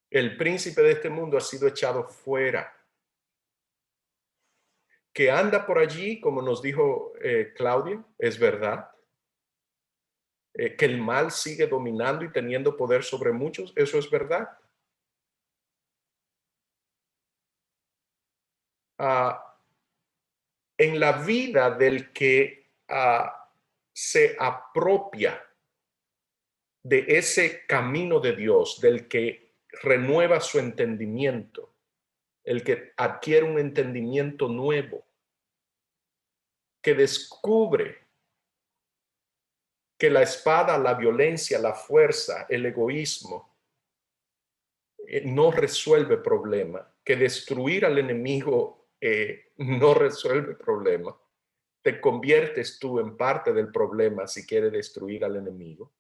El príncipe de este mundo ha sido echado fuera. Que anda por allí, como nos dijo Claudia, es verdad. Que el mal sigue dominando y teniendo poder sobre muchos, eso es verdad. En la vida del que se apropia de ese camino de Dios, del que renueva su entendimiento, el que adquiere un entendimiento nuevo, que descubre que la espada, la violencia, la fuerza, el egoísmo no resuelve problema, que destruir al enemigo no resuelve problema. Te conviertes tú en parte del problema si quieres destruir al enemigo.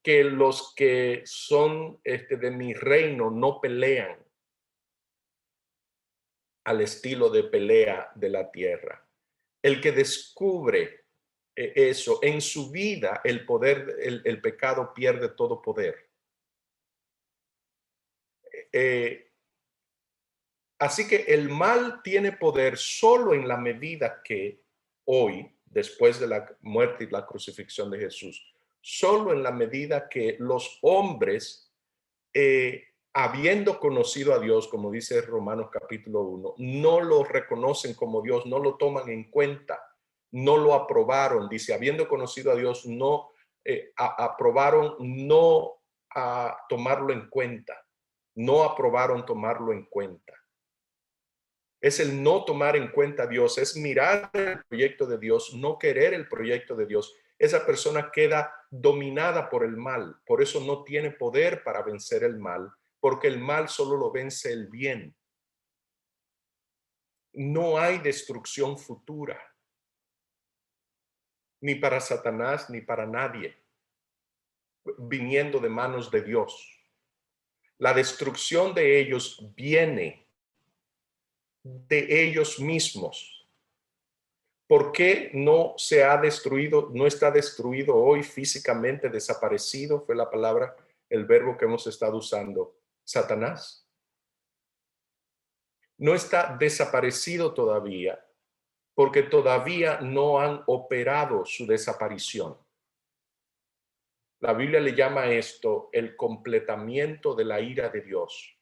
Que los que son de mi reino no pelean al estilo de pelea de la tierra. El que descubre eso en su vida, el poder, el pecado pierde todo poder. Así que el mal tiene poder solo en la medida que hoy, después de la muerte y la crucifixión de Jesús, solo en la medida que los hombres, habiendo conocido a Dios, como dice Romanos capítulo 1, no lo reconocen como Dios, no lo toman en cuenta, no lo aprobaron. Dice, habiendo conocido a Dios, no aprobaron no a tomarlo en cuenta, no aprobaron tomarlo en cuenta. Es el no tomar en cuenta a Dios, es mirar el proyecto de Dios, no querer el proyecto de Dios. Esa persona queda dominada por el mal, por eso no tiene poder para vencer el mal, porque el mal solo lo vence el bien. No hay destrucción futura, ni para Satanás, ni para nadie, viniendo de manos de Dios. La destrucción de ellos viene de ellos mismos. ¿Por qué no se ha destruido, no está destruido hoy físicamente, desaparecido? Fue la palabra, el verbo que hemos estado usando. Satanás. No está desaparecido todavía, porque todavía no han operado su desaparición. La Biblia le llama esto el completamiento de la ira de Dios.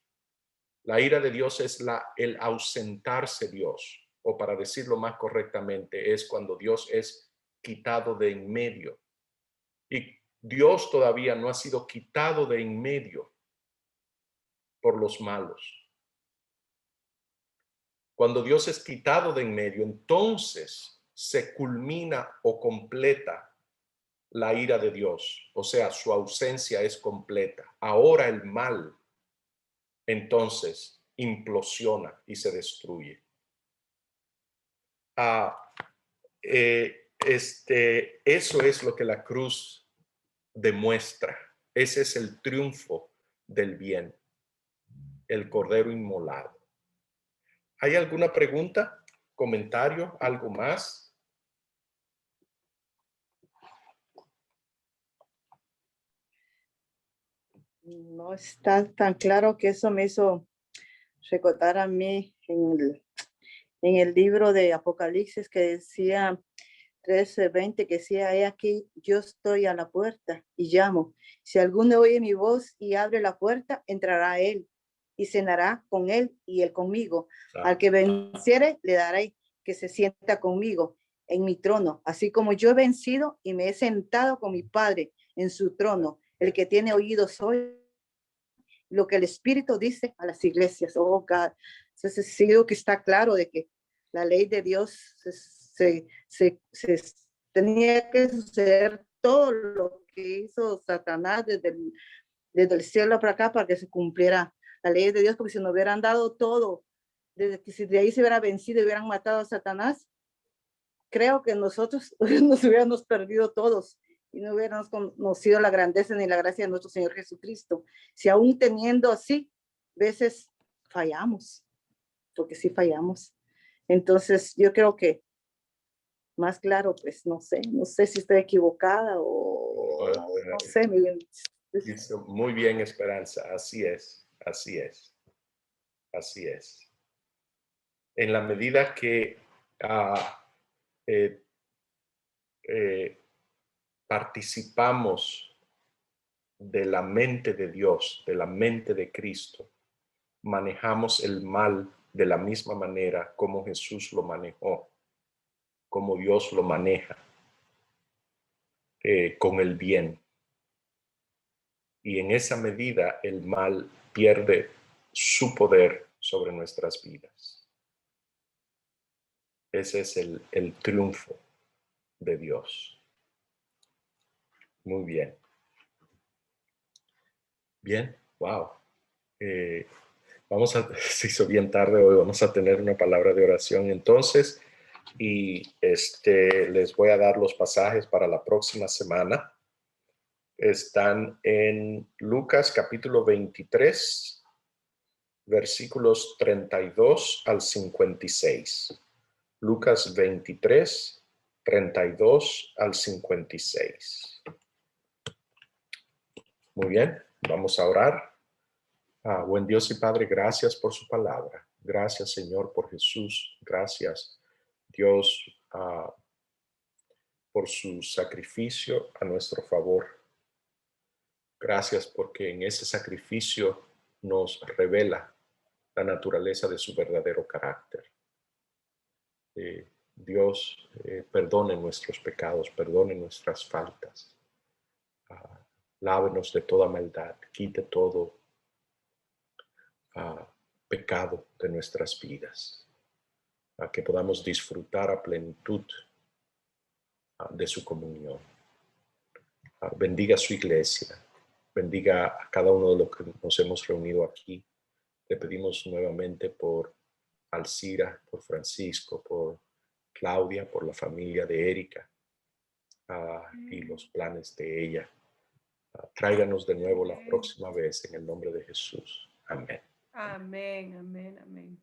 La ira de Dios es el ausentarse Dios, o para decirlo más correctamente, es cuando Dios es quitado de en medio. Y Dios todavía no ha sido quitado de en medio por los malos. Cuando Dios es quitado de en medio, entonces se culmina o completa la ira de Dios. O sea, su ausencia es completa. Ahora el mal, entonces, implosiona y se destruye. Eso es lo que la cruz demuestra. Ese es el triunfo del bien, el Cordero inmolado. ¿Hay alguna pregunta, comentario, algo más? No está tan claro, que eso me hizo recordar a mí en el libro de Apocalipsis, que decía 13:20, que decía, he aquí, yo estoy a la puerta y llamo. Si alguno oye mi voz y abre la puerta, entrará a él y cenará con él y él conmigo. Al que venciere, le daré que se sienta conmigo en mi trono, así como yo he vencido y me he sentado con mi Padre en su trono. El que tiene oídos oye lo que el Espíritu dice a las iglesias. Oh, God. Entonces, sí, que está claro de que la ley de Dios tenía que suceder todo lo que hizo Satanás desde el cielo para acá, para que se cumpliera la ley de Dios, porque si nos hubieran dado todo, desde que si de ahí se hubiera vencido y hubieran matado a Satanás, creo que nosotros nos hubiéramos perdido todos y no hubiéramos conocido la grandeza ni la gracia de nuestro Señor Jesucristo. Si aún teniendo así, veces fallamos, porque sí fallamos. Entonces, yo creo que más claro, pues no sé si estoy equivocada o no sé. Muy bien, Esperanza, así es, así es, así es. En la medida que participamos de la mente de Dios, de la mente de Cristo, manejamos el mal de la misma manera como Jesús lo manejó, como Dios lo maneja, con el bien. Y en esa medida el mal pierde su poder sobre nuestras vidas. Ese es el triunfo de Dios. Muy bien. Bien, wow. Se hizo bien tarde hoy, vamos a tener una palabra de oración entonces, y les voy a dar los pasajes para la próxima semana. Están en Lucas capítulo 23, versículos 32 al 56. Lucas 23, 32 al 56. Muy bien, vamos a orar. Buen Dios y Padre, gracias por su palabra. Gracias, Señor, por Jesús. Gracias, Dios, por su sacrificio a nuestro favor. Gracias porque en ese sacrificio nos revela la naturaleza de su verdadero carácter. Dios, perdone nuestros pecados, perdone nuestras faltas. Lávenos de toda maldad, quite todo pecado de nuestras vidas, a que podamos disfrutar a plenitud de su comunión. Bendiga su iglesia, bendiga a cada uno de los que nos hemos reunido aquí. Le pedimos nuevamente por Alcira, por Francisco, por Claudia, por la familia de Erika y los planes de ella. Tráiganos de nuevo la próxima vez en el nombre de Jesús. Amén. Amén, amén, amén.